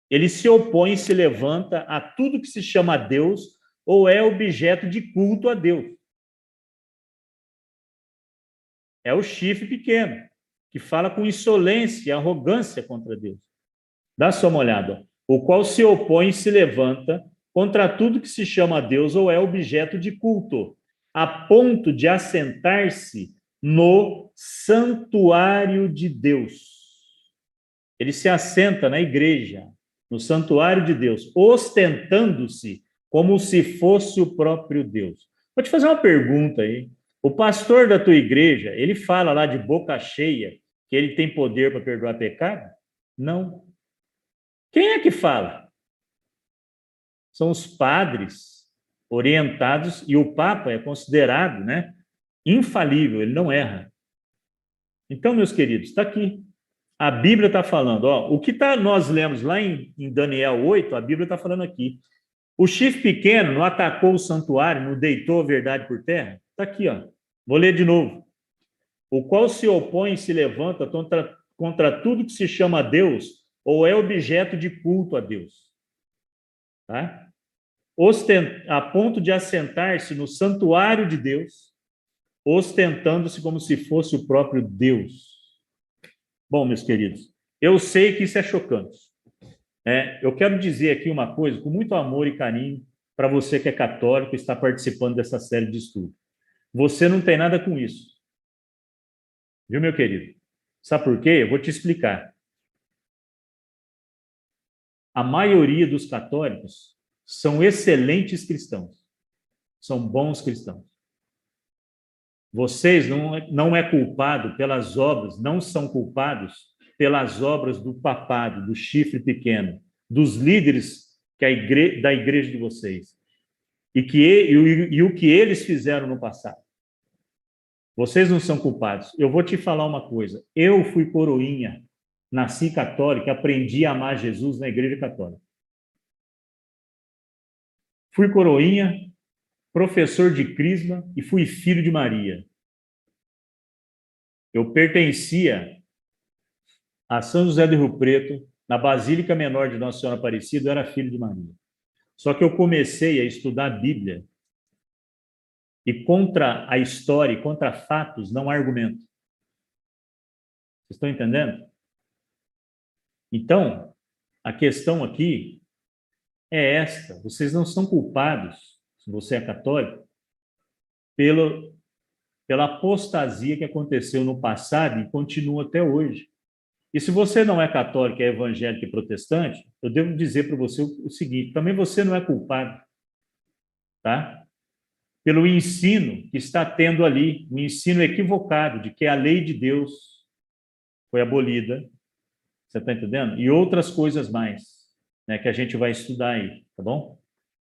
Ele se opõe e se levanta a tudo que se chama Deus, ou é objeto de culto a Deus. É o chifre pequeno, que fala com insolência e arrogância contra Deus. Dá só uma olhada. O qual se opõe e se levanta contra tudo que se chama Deus ou é objeto de culto, a ponto de assentar-se no santuário de Deus. Ele se assenta na igreja, no santuário de Deus, ostentando-se como se fosse o próprio Deus. Vou te fazer uma pergunta aí. O pastor da tua igreja, ele fala lá de boca cheia que ele tem poder para perdoar pecado? Não. Quem é que fala? São os padres orientados, e o Papa é considerado, né, infalível, ele não erra. Então, meus queridos, está aqui. A Bíblia está falando, ó, o que nós lemos lá em Daniel 8, a Bíblia está falando aqui. O chifre pequeno não atacou o santuário, não deitou a verdade por terra? Está aqui, ó. Vou ler de novo. O qual se opõe e se levanta contra tudo que se chama Deus ou é objeto de culto a Deus. Tá? A ponto de assentar-se no santuário de Deus, ostentando-se como se fosse o próprio Deus. Bom, meus queridos, eu sei que isso é chocante. Eu quero dizer aqui uma coisa com muito amor e carinho para você que é católico e está participando dessa série de estudo. Você não tem nada com isso. Viu, meu querido? Sabe por quê? Eu vou te explicar. A maioria dos católicos são excelentes cristãos. São bons cristãos. Vocês não é culpado pelas obras, não são culpados pelas obras do papado, do chifre pequeno, dos líderes da igreja de vocês. E o que eles fizeram no passado. Vocês não são culpados. Eu vou te falar uma coisa. Eu fui coroinha, nasci católica, aprendi a amar Jesus na igreja católica. Fui coroinha, professor de crisma e fui filho de Maria. Eu pertencia a São José do Rio Preto, na Basílica Menor de Nossa Senhora Aparecida, eu era filho de Maria. Só que eu comecei a estudar a Bíblia e contra a história e contra fatos não há argumento. Vocês estão entendendo? Então, a questão aqui é esta. Vocês não são culpados, se você é católico, pela apostasia que aconteceu no passado e continua até hoje. E se você não é católico, é evangélico e protestante, eu devo dizer para você o seguinte, também você não é culpado, tá? Pelo ensino que está tendo ali, um ensino equivocado de que a lei de Deus foi abolida, você está entendendo? E outras coisas mais, né, que a gente vai estudar aí, tá bom?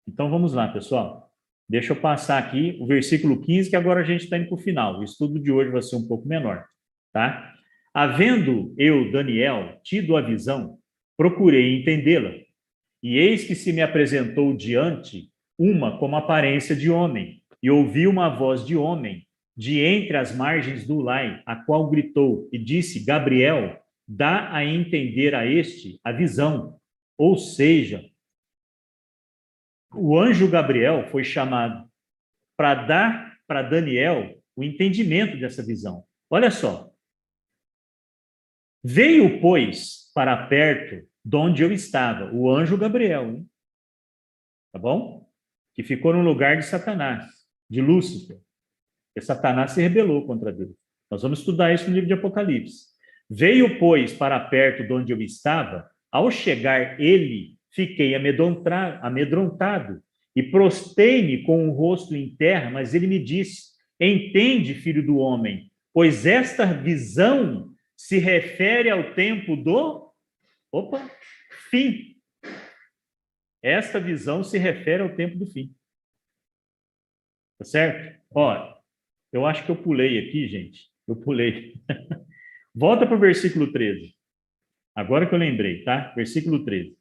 Então, vamos lá, pessoal. Deixa eu passar aqui o versículo 15, que agora a gente está indo para o final. O estudo de hoje vai ser um pouco menor, tá? Havendo eu, Daniel, tido a visão, procurei entendê-la. E eis que se me apresentou diante uma como aparência de homem, e ouvi uma voz de homem, de entre as margens do Ulai, a qual gritou e disse, Gabriel, dá a entender a este a visão. Ou seja, o anjo Gabriel foi chamado para dar para Daniel o entendimento dessa visão. Olha só. Veio, pois, para perto de onde eu estava, o anjo Gabriel, hein? Tá bom? Que ficou no lugar de Satanás, de Lúcifer. Porque Satanás se rebelou contra Deus. Nós vamos estudar isso no livro de Apocalipse. Veio, pois, para perto de onde eu estava, ao chegar ele, fiquei amedrontado e prostei-me com o rosto em terra, mas ele me disse, entende, filho do homem, pois esta visão se refere ao tempo do fim. Esta visão se refere ao tempo do fim. Tá certo? Ó, eu acho que eu pulei aqui, gente. Eu pulei. Volta para o versículo 13. Agora que eu lembrei, tá? Versículo 13.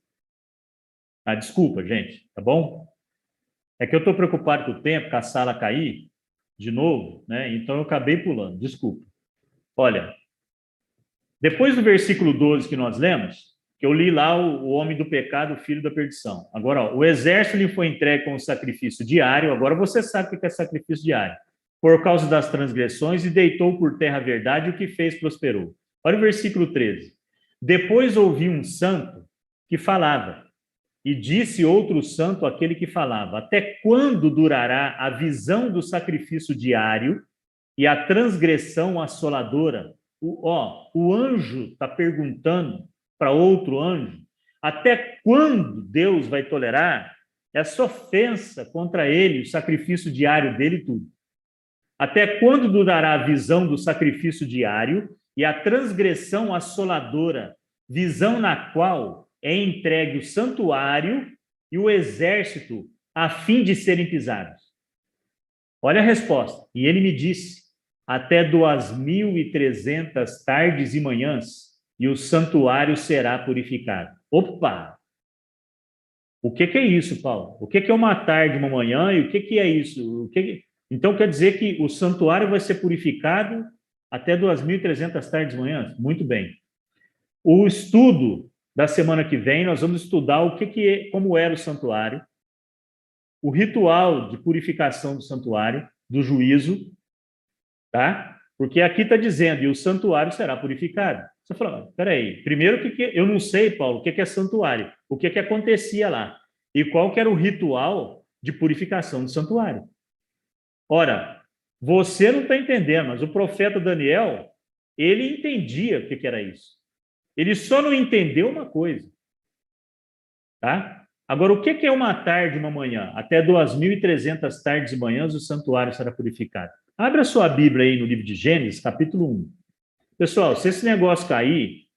Ah, desculpa, gente, tá bom? É que eu estou preocupado com o tempo, com a sala cair de novo, né? Então eu acabei pulando, desculpa. Olha, depois do versículo 12 que nós lemos, que eu li lá o homem do pecado, o filho da perdição. Agora, ó, o exército lhe foi entregue como sacrifício diário, agora você sabe o que é sacrifício diário. Por causa das transgressões, e deitou por terra a verdade, e o que fez prosperou. Olha o versículo 13. Depois ouvi um santo que falava, e disse outro santo àquele que falava: até quando durará a visão do sacrifício diário e a transgressão assoladora? O anjo está perguntando para outro anjo: até quando Deus vai tolerar essa ofensa contra ele, o sacrifício diário dele e tudo? Até quando durará a visão do sacrifício diário e a transgressão assoladora, visão na qual é entregue o santuário e o exército a fim de serem pisados? Olha a resposta. E ele me disse: até 2.300 tardes e manhãs, e o santuário será purificado. Opa! O que é isso, Paulo? O que é uma tarde, uma manhã, e o que é isso? Então quer dizer que o santuário vai ser purificado até 2.300 tardes e manhãs? Muito bem. O estudo da semana que vem, nós vamos estudar como era o santuário, o ritual de purificação do santuário, do juízo, tá? Porque aqui está dizendo, e o santuário será purificado. Você fala, peraí, primeiro eu não sei, Paulo, o que é santuário? O que acontecia lá? E qual que era o ritual de purificação do santuário? Ora, você não está entendendo, mas o profeta Daniel, ele entendia o que era isso. Ele só não entendeu uma coisa, tá? Agora, o que é uma tarde e uma manhã? Até 2.300 tardes e manhãs o santuário será purificado. Abra sua Bíblia aí no livro de Gênesis, capítulo 1. Pessoal, se esse negócio cair,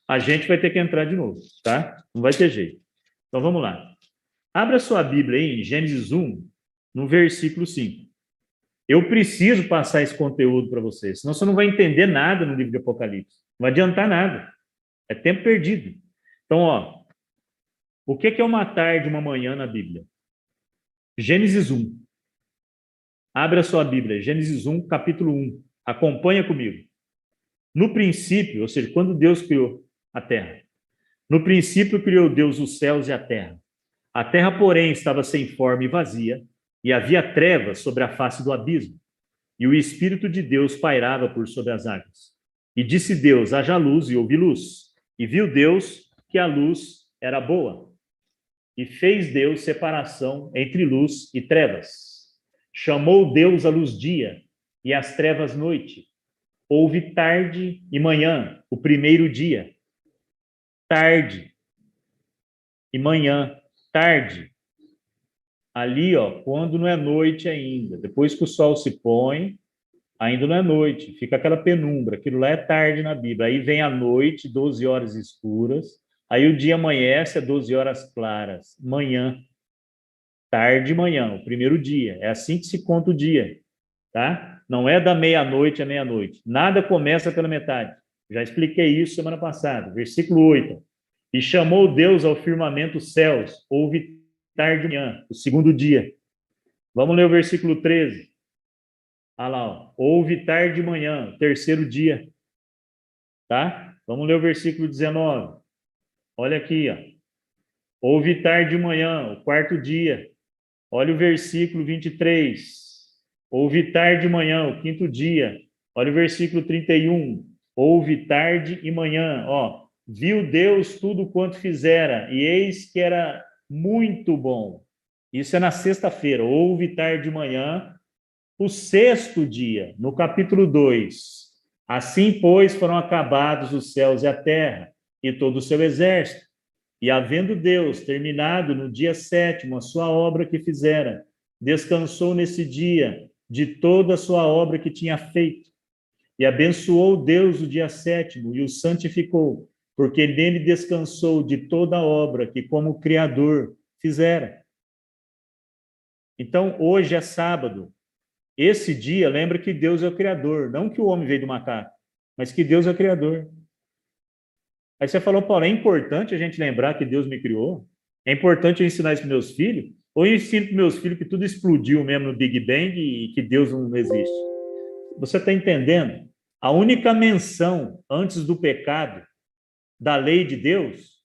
a gente vai ter que entrar de novo, tá? Não vai ter jeito. Então, vamos lá. Abra sua Bíblia aí em Gênesis 1, no versículo 5. Eu preciso passar esse conteúdo para vocês, senão você não vai entender nada no livro de Apocalipse. Não vai adiantar nada. É tempo perdido. Então, ó, o que é uma tarde e uma manhã na Bíblia? Gênesis 1. Abra sua Bíblia, Gênesis 1, capítulo 1. Acompanha comigo. No princípio, ou seja, quando Deus criou a terra. No princípio criou Deus os céus e a terra. A terra, porém, estava sem forma e vazia, e havia trevas sobre a face do abismo. E o Espírito de Deus pairava por sobre as águas. E disse Deus: haja luz, e houve luz. E viu Deus que a luz era boa. E fez Deus separação entre luz e trevas. Chamou Deus a luz dia, e as trevas noite. Houve tarde e manhã, o primeiro dia. Tarde e manhã, tarde. Ali, ó, quando não é noite ainda. Depois que o sol se põe, ainda não é noite. Fica aquela penumbra. Aquilo lá é tarde na Bíblia. Aí vem a noite, 12 horas escuras. Aí o dia amanhece, 12 horas claras. Manhã. Tarde e manhã, o primeiro dia. É assim que se conta o dia, tá? Não é da meia-noite à meia-noite. Nada começa pela metade. Já expliquei isso semana passada. Versículo 8. E chamou Deus ao firmamento os céus. Houve tarde e manhã, o segundo dia. Vamos ler o versículo 13. Olha lá, ó. Houve tarde e manhã, o terceiro dia. Tá? Vamos ler o versículo 19. Olha aqui, ó. Houve tarde e manhã, o quarto dia. Olha o versículo 23. Houve tarde e manhã, o quinto dia. Olha o versículo 31. Houve tarde e manhã, ó. Viu Deus tudo quanto fizera, e eis que era muito bom. Isso é na sexta-feira. Houve tarde e manhã, o sexto dia, no capítulo 2. Assim, pois, foram acabados os céus e a terra, e todo o seu exército. E havendo Deus terminado no dia sétimo a sua obra que fizera, descansou nesse dia de toda a sua obra que tinha feito. E abençoou Deus o dia sétimo e o santificou, porque nele descansou de toda a obra que como Criador fizera. Então, hoje é sábado. Esse dia, lembra que Deus é o Criador, não que o homem veio do macaco, mas que Deus é o Criador. Aí você falou, Paulo, é importante a gente lembrar que Deus me criou? É importante eu ensinar isso para meus filhos? Ou eu ensino para meus filhos que tudo explodiu mesmo no Big Bang e que Deus não existe? Você está entendendo? A única menção antes do pecado da lei de Deus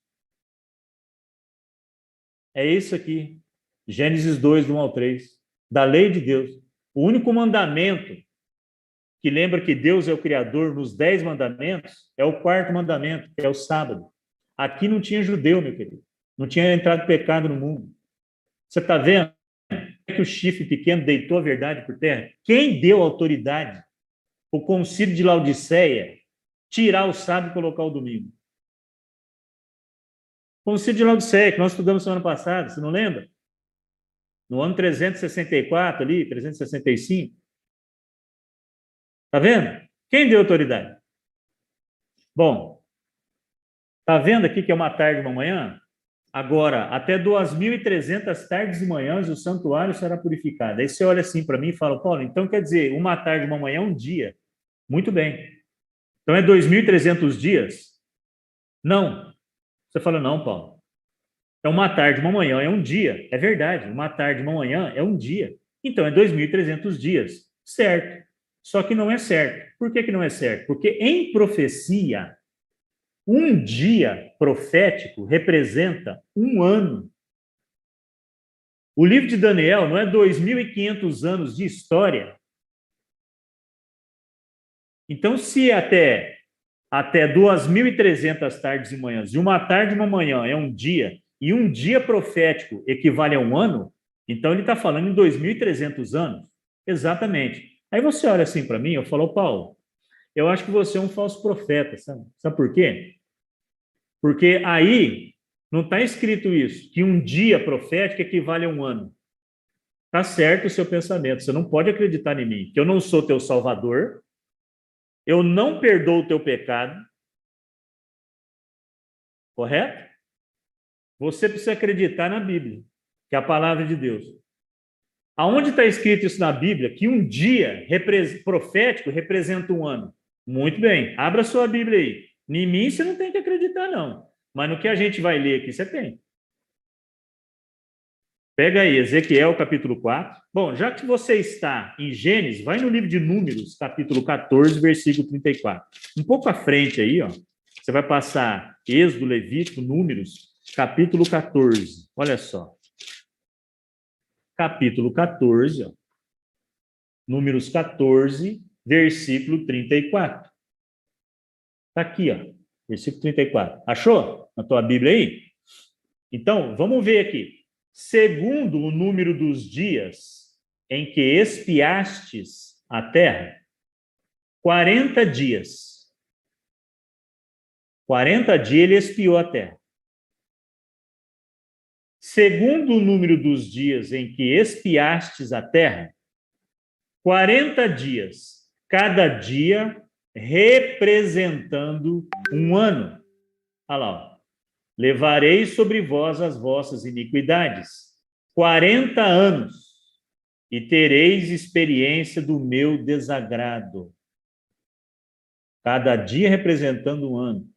é isso aqui. Gênesis 2, do 1 ao 3. Da lei de Deus. O único mandamento que lembra que Deus é o Criador nos 10 mandamentos é o quarto mandamento, que é o sábado. Aqui não tinha judeu, meu querido. Não tinha entrado pecado no mundo. Você está vendo que o chifre pequeno deitou a verdade por terra? Quem deu autoridade? O concílio de Laodiceia tirar o sábado e colocar o domingo. O concílio de Laodiceia, que nós estudamos semana passada, você não lembra? No ano 364 ali, 365. Tá vendo? Quem deu autoridade? Bom, tá vendo aqui que é uma tarde e uma manhã? Agora, até 2.300 tardes e manhãs o santuário será purificado. Aí você olha assim para mim e fala, Paulo, então quer dizer, uma tarde e uma manhã é um dia. Muito bem. Então é 2.300 dias? Não. Você fala, não, Paulo. É uma tarde, uma manhã, é um dia. É verdade, uma tarde, uma manhã é um dia. Então é 2.300 dias. Certo. Só que não é certo. Por que que não é certo? Porque em profecia, um dia profético representa um ano. O livro de Daniel não é 2.500 anos de história. Então, se até 2.300 tardes e manhãs, e uma tarde e uma manhã é um dia, e um dia profético equivale a um ano, então ele está falando em 2.300 anos. Exatamente. Aí você olha assim para mim, eu falo, Paulo, eu acho que você é um falso profeta, sabe? Sabe por quê? Porque aí não está escrito isso, que um dia profético equivale a um ano. Está certo o seu pensamento, você não pode acreditar em mim, que eu não sou teu salvador, eu não perdoo o teu pecado, correto? Você precisa acreditar na Bíblia, que é a palavra de Deus. Aonde está escrito isso na Bíblia? Que um dia profético representa um ano. Muito bem, abra sua Bíblia aí. Em mim você não tem que acreditar, não. Mas no que a gente vai ler aqui, você tem. Pega aí, Ezequiel, capítulo 4. Bom, já que você está em Gênesis, vai no livro de Números, capítulo 14, versículo 34. Um pouco à frente aí, ó. Você vai passar Êxodo, Levítico, Números, capítulo 14. Olha só. Capítulo 14, ó. Números 14, versículo 34. Está aqui, ó. Versículo 34. Achou? Na tua Bíblia aí? Então, vamos ver aqui. Segundo o número dos dias em que espiastes a terra, 40 dias. 40 dias ele espiou a terra. Segundo o número dos dias em que espiastes a terra, 40 dias, cada dia representando um ano. Olha lá, ó. Levarei sobre vós as vossas iniquidades, 40 anos, e tereis experiência do meu desagrado. Cada dia representando um ano.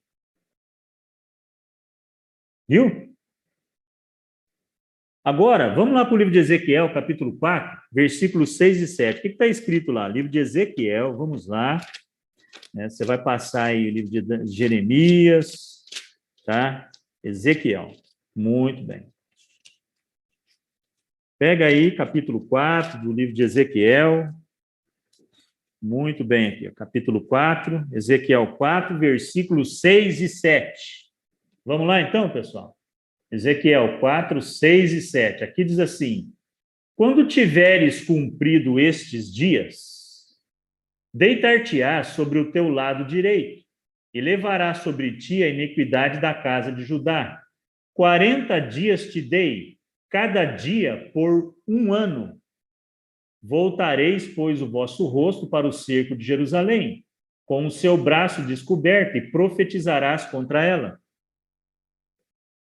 Viu? Agora, vamos lá para o livro de Ezequiel, capítulo 4, versículos 6 e 7. O que está escrito lá? Livro de Ezequiel, vamos lá. Você vai passar aí o livro de Jeremias, tá? Ezequiel. Muito bem. Pega aí, capítulo 4 do livro de Ezequiel. Muito bem aqui, capítulo 4, Ezequiel 4, versículos 6 e 7. Vamos lá então, pessoal? Ezequiel 4, 6 e 7. Aqui diz assim: quando tiveres cumprido estes dias, deitar-te-ás sobre o teu lado direito, e levará sobre ti a iniquidade da casa de Judá. 40 dias te dei, cada dia por um ano. Voltareis, pois, o vosso rosto para o cerco de Jerusalém, com o seu braço descoberto, e profetizarás contra ela.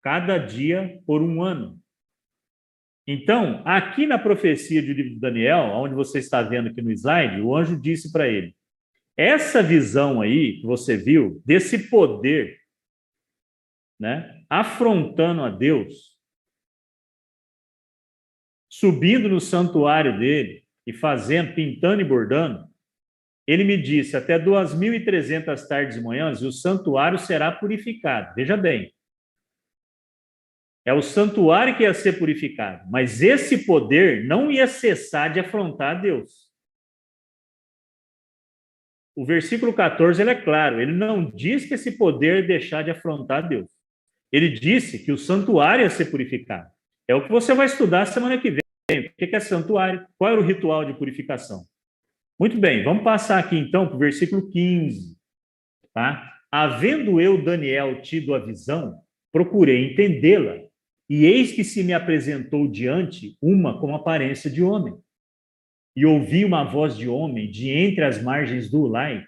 Cada dia por um ano. Então, aqui na profecia do livro de Daniel, onde você está vendo aqui no slide, o anjo disse para ele, essa visão aí que você viu, desse poder, né, afrontando a Deus, subindo no santuário dele e fazendo, pintando e bordando, ele me disse, até 2.300 tardes e manhãs, e o santuário será purificado. Veja bem, é o santuário que ia ser purificado, mas esse poder não ia cessar de afrontar a Deus. O versículo 14 ele é claro, ele não diz que esse poder deixar de afrontar a Deus. Ele disse que o santuário ia ser purificado. É o que você vai estudar semana que vem. O que é santuário? Qual era o ritual de purificação? Muito bem, vamos passar aqui então para o versículo 15. Tá? Havendo eu, Daniel, tido a visão, procurei entendê-la, e eis que se me apresentou diante uma com aparência de homem. E ouvi uma voz de homem de entre as margens do Ulai,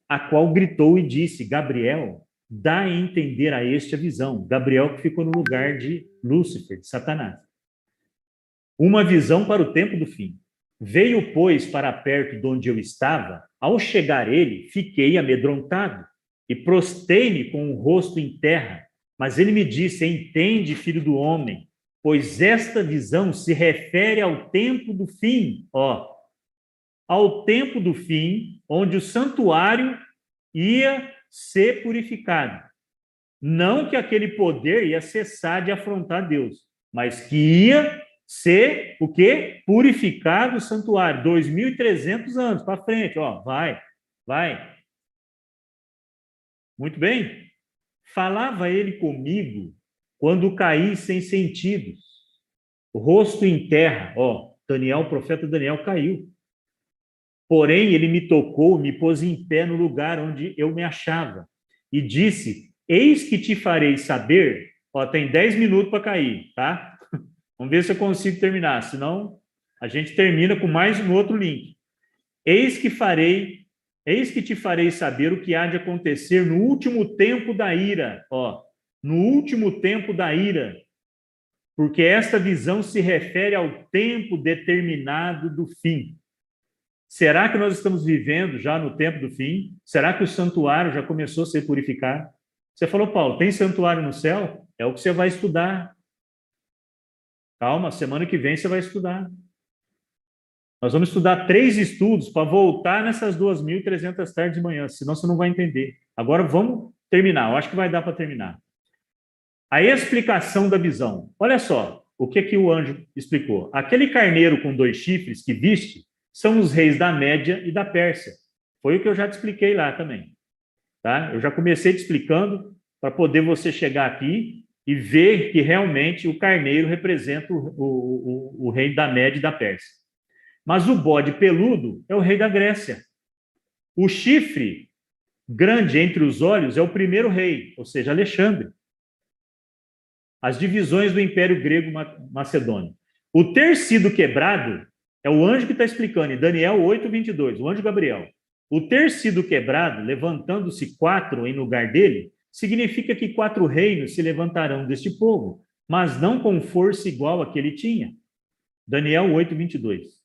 a qual gritou e disse, Gabriel, dá a entender a este a visão. Gabriel que ficou no lugar de Lúcifer, de Satanás. Uma visão para o tempo do fim. Veio, pois, para perto de onde eu estava. Ao chegar ele, fiquei amedrontado e prostei-me com o rosto em terra. Mas ele me disse, entende, filho do homem, pois esta visão se refere ao tempo do fim, ao tempo do fim, onde o santuário ia ser purificado. Não que aquele poder ia cessar de afrontar Deus, mas que ia ser o quê? Purificado o santuário. 2.300 anos para frente, vai. Muito bem. Falava ele comigo quando caí sem sentidos, rosto em terra. Daniel, o profeta Daniel caiu. Porém, ele me tocou, me pôs em pé no lugar onde eu me achava e disse, eis que te farei saber, tem 10 minutos para cair, tá? Vamos ver se eu consigo terminar, senão a gente termina com mais um outro link. Eis que te farei saber o que há de acontecer no último tempo da ira, no último tempo da ira, porque esta visão se refere ao tempo determinado do fim. Será que nós estamos vivendo já no tempo do fim? Será que o santuário já começou a ser purificado? Você falou, Paulo, tem santuário no céu? É o que você vai estudar. Calma, semana que vem você vai estudar. Nós vamos estudar 3 estudos para voltar nessas 2.300 tardes de manhã, senão você não vai entender. Agora vamos terminar, eu acho que vai dar para terminar. A explicação da visão. Olha só, o que o anjo explicou. Aquele carneiro com 2 chifres que viste são os reis da Média e da Pérsia. Foi o que eu já te expliquei lá também. Tá? Eu já comecei te explicando para poder você chegar aqui e ver que realmente o carneiro representa o rei da Média e da Pérsia. Mas o bode peludo é o rei da Grécia. O chifre grande entre os olhos é o primeiro rei, ou seja, Alexandre. As divisões do Império Grego Macedônio. O ter sido quebrado é o anjo que está explicando, em Daniel 8:22, o anjo Gabriel. O ter sido quebrado, levantando-se 4 em lugar dele, significa que 4 reinos se levantarão deste povo, mas não com força igual a que ele tinha. Daniel 8:22.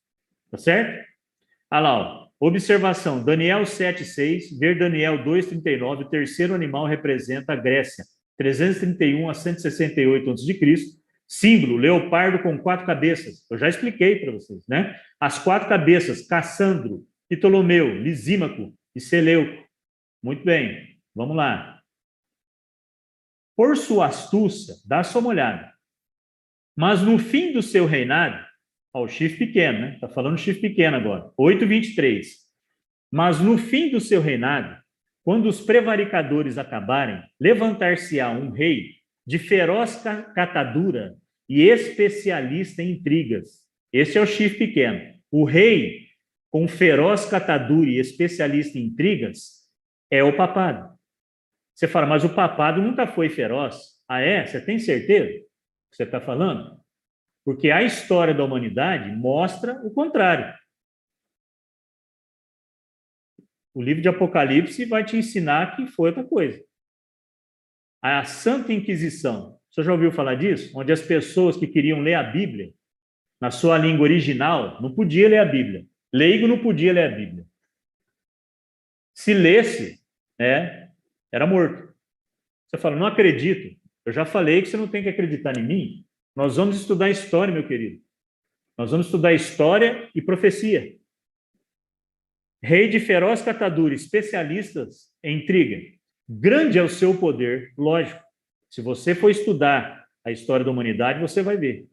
Tá certo? Olha lá, observação, Daniel 7:6, ver Daniel 2:39, o terceiro animal representa a Grécia, 331 a 168 a.C., símbolo, leopardo com 4 cabeças. Eu já expliquei para vocês, né? As 4 cabeças, Cassandro, Ptolomeu, Lisímaco e Seleuco. Muito bem, vamos lá. Por sua astúcia, dá só uma olhada. Mas no fim do seu reinado, o chifre pequeno, né? Está falando chifre pequeno agora, 8:23. Mas no fim do seu reinado, quando os prevaricadores acabarem, levantar-se-á um rei de feroz catadura e especialista em intrigas. Esse é o chifre pequeno. O rei com feroz catadura e especialista em intrigas é o papado. Você fala, mas o papado nunca foi feroz. Ah, é? Você tem certeza que você está falando? Porque a história da humanidade mostra o contrário. O livro de Apocalipse vai te ensinar que foi outra coisa. A Santa Inquisição. Você já ouviu falar disso? Onde as pessoas que queriam ler a Bíblia, na sua língua original, não podia ler a Bíblia. Leigo não podia ler a Bíblia. Se lesse, era morto. Você fala, não acredito. Eu já falei que você não tem que acreditar em mim. Nós vamos estudar história, meu querido. Nós vamos estudar história e profecia. Rei de feroz catadura, especialistas em intriga. Grande é o seu poder, lógico. Se você for estudar a história da humanidade, você vai ver.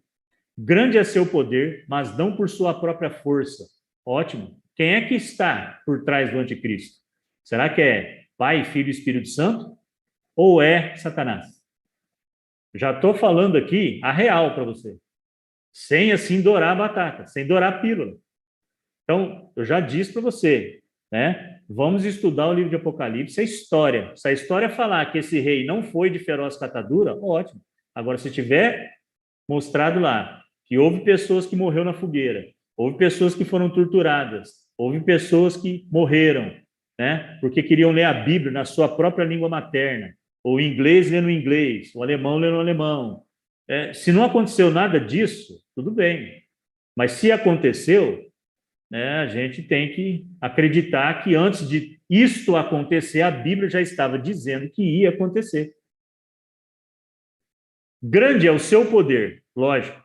Grande é seu poder, mas não por sua própria força. Ótimo. Quem é que está por trás do anticristo? Será que é Pai, Filho e Espírito Santo? Ou é Satanás? Já estou falando aqui a real para você. Sem, assim, dourar a batata, sem dourar a pílula. Então, eu já disse para você, né? Vamos estudar o livro de Apocalipse, a história. Se a história falar que esse rei não foi de feroz catadura, ótimo. Agora, se tiver mostrado lá que houve pessoas que morreram na fogueira, houve pessoas que foram torturadas, houve pessoas que morreram, né? Porque queriam ler a Bíblia na sua própria língua materna, ou o inglês lendo inglês, o alemão lendo alemão. Se não aconteceu nada disso, tudo bem. Mas se aconteceu, né, a gente tem que acreditar que antes de isto acontecer, a Bíblia já estava dizendo que ia acontecer. Grande é o seu poder, lógico,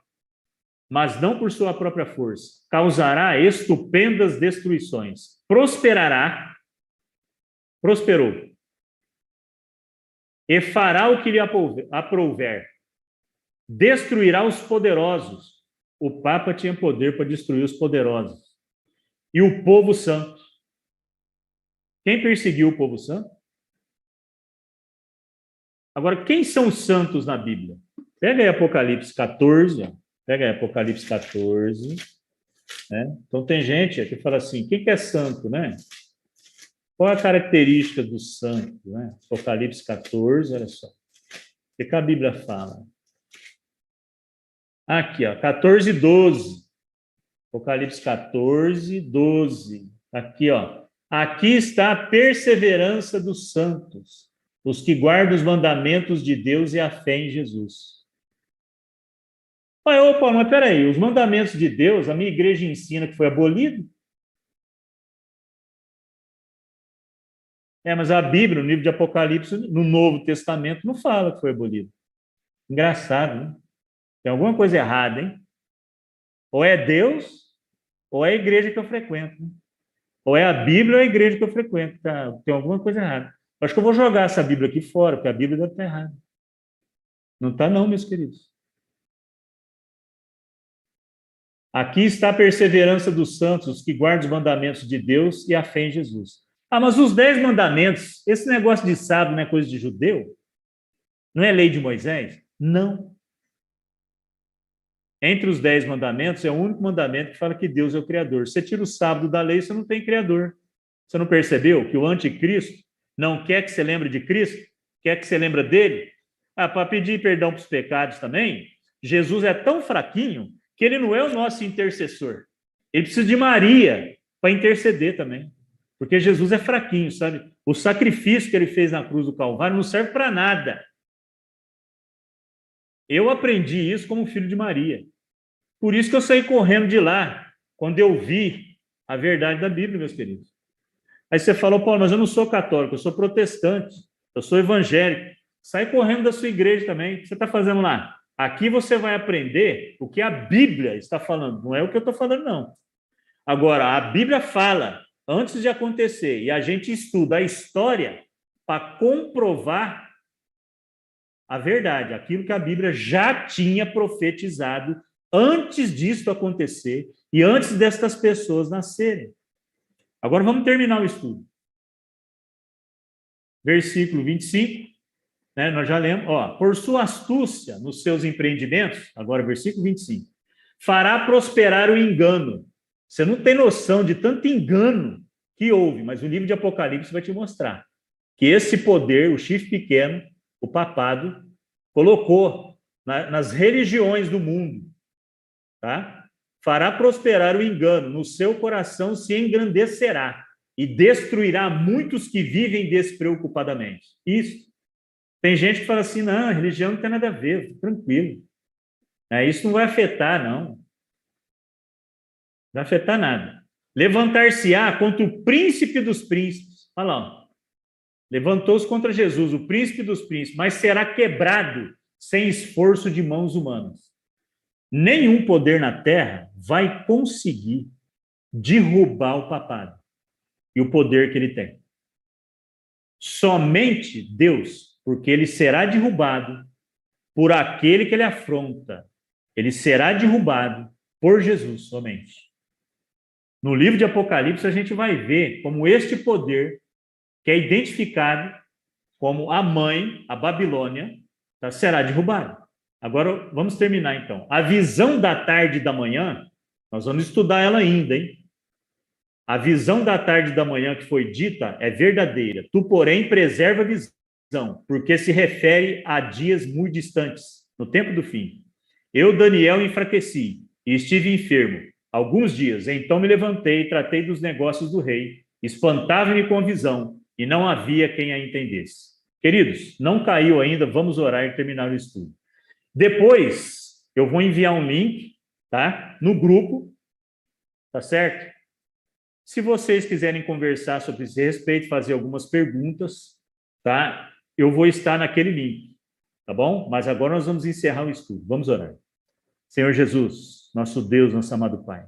mas não por sua própria força. Causará estupendas destruições. Prosperará, prosperou, e fará o que lhe aprouver. Destruirá os poderosos. O Papa tinha poder para destruir os poderosos. E o povo santo. Quem perseguiu o povo santo? Agora, quem são os santos na Bíblia? Pega aí Apocalipse 14. Pega aí Apocalipse 14. Né? Então, tem gente que fala assim, quem que é santo, né? Qual a característica do santo? Né? Apocalipse 14, olha só. O que a Bíblia fala? Aqui, ó, 14, 12. Apocalipse 14, 12. Aqui, ó. Aqui está a perseverança dos santos, os que guardam os mandamentos de Deus e a fé em Jesus. Opa, mas peraí, os mandamentos de Deus, a minha igreja ensina que foi abolido? Mas a Bíblia, no livro de Apocalipse, no Novo Testamento, não fala que foi abolido. Engraçado, né? Tem alguma coisa errada, hein? Ou é Deus, ou é a igreja que eu frequento. Né? Ou é a Bíblia ou é a igreja que eu frequento. Tá? Tem alguma coisa errada. Acho que eu vou jogar essa Bíblia aqui fora, porque a Bíblia deve estar errada. Não está não, meus queridos. Aqui está a perseverança dos santos, os que guardam os mandamentos de Deus e a fé em Jesus. Mas os 10 mandamentos, esse negócio de sábado não é coisa de judeu? Não é lei de Moisés? Não. Entre os 10 mandamentos, é o único mandamento que fala que Deus é o Criador. Você tira o sábado da lei, você não tem Criador. Você não percebeu que o anticristo não quer que você lembre de Cristo? Quer que você lembre dele? Para pedir perdão para os pecados também, Jesus é tão fraquinho que ele não é o nosso intercessor. Ele precisa de Maria para interceder também. Porque Jesus é fraquinho, sabe? O sacrifício que ele fez na cruz do Calvário não serve para nada. Eu aprendi isso como filho de Maria. Por isso que eu saí correndo de lá, quando eu vi a verdade da Bíblia, meus queridos. Aí você falou, Paulo, mas eu não sou católico, eu sou protestante, eu sou evangélico. Sai correndo da sua igreja também. O que você está fazendo lá? Aqui você vai aprender o que a Bíblia está falando, não é o que eu estou falando, não. Agora, a Bíblia fala antes de acontecer, e a gente estuda a história para comprovar a verdade, aquilo que a Bíblia já tinha profetizado antes disso acontecer e antes destas pessoas nascerem. Agora vamos terminar o estudo. Versículo 25, né, nós já lemos, por sua astúcia nos seus empreendimentos, agora versículo 25, fará prosperar o engano. Você não tem noção de tanto engano que houve, mas o livro de Apocalipse vai te mostrar que esse poder, o chifre pequeno, o papado, colocou nas religiões do mundo, tá? Fará prosperar o engano, no seu coração se engrandecerá e destruirá muitos que vivem despreocupadamente. Isso. Tem gente que fala assim, não, a religião não tem nada a ver, tranquilo. Isso não vai afetar, não. Não vai afetar nada. Levantar-se-á contra o príncipe dos príncipes. Olha lá. Levantou-se contra Jesus, o príncipe dos príncipes, mas será quebrado sem esforço de mãos humanas. Nenhum poder na terra vai conseguir derrubar o papado e o poder que ele tem. Somente Deus, porque ele será derrubado por aquele que ele afronta. Ele será derrubado por Jesus somente. No livro de Apocalipse, a gente vai ver como este poder, que é identificado como a mãe, a Babilônia, será derrubado. Agora, vamos terminar, então. A visão da tarde e da manhã, nós vamos estudar ela ainda, hein? A visão da tarde e da manhã que foi dita é verdadeira. Tu, porém, preserva a visão, porque se refere a dias muito distantes, no tempo do fim. Eu, Daniel, enfraqueci e estive enfermo alguns dias. Então me levantei e tratei dos negócios do rei. Espantava-me com a visão e não havia quem a entendesse. Queridos, não caiu ainda, vamos orar e terminar o estudo. Depois, eu vou enviar um link, tá? No grupo, tá certo? Se vocês quiserem conversar sobre esse respeito, fazer algumas perguntas, tá? Eu vou estar naquele link, tá bom? Mas agora nós vamos encerrar o estudo. Vamos orar. Senhor Jesus, nosso Deus, nosso amado Pai,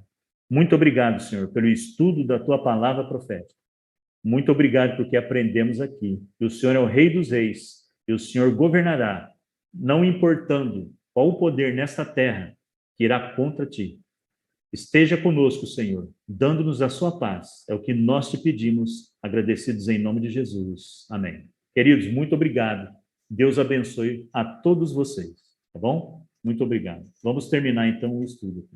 muito obrigado, Senhor, pelo estudo da Tua palavra profética. Muito obrigado porque aprendemos aqui que o Senhor é o Rei dos Reis e o Senhor governará, não importando qual o poder nesta terra que irá contra Ti. Esteja conosco, Senhor, dando-nos a sua paz. É o que nós te pedimos, agradecidos em nome de Jesus. Amém. Queridos, muito obrigado. Deus abençoe a todos vocês, tá bom? Muito obrigado. Vamos terminar, então, o estudo.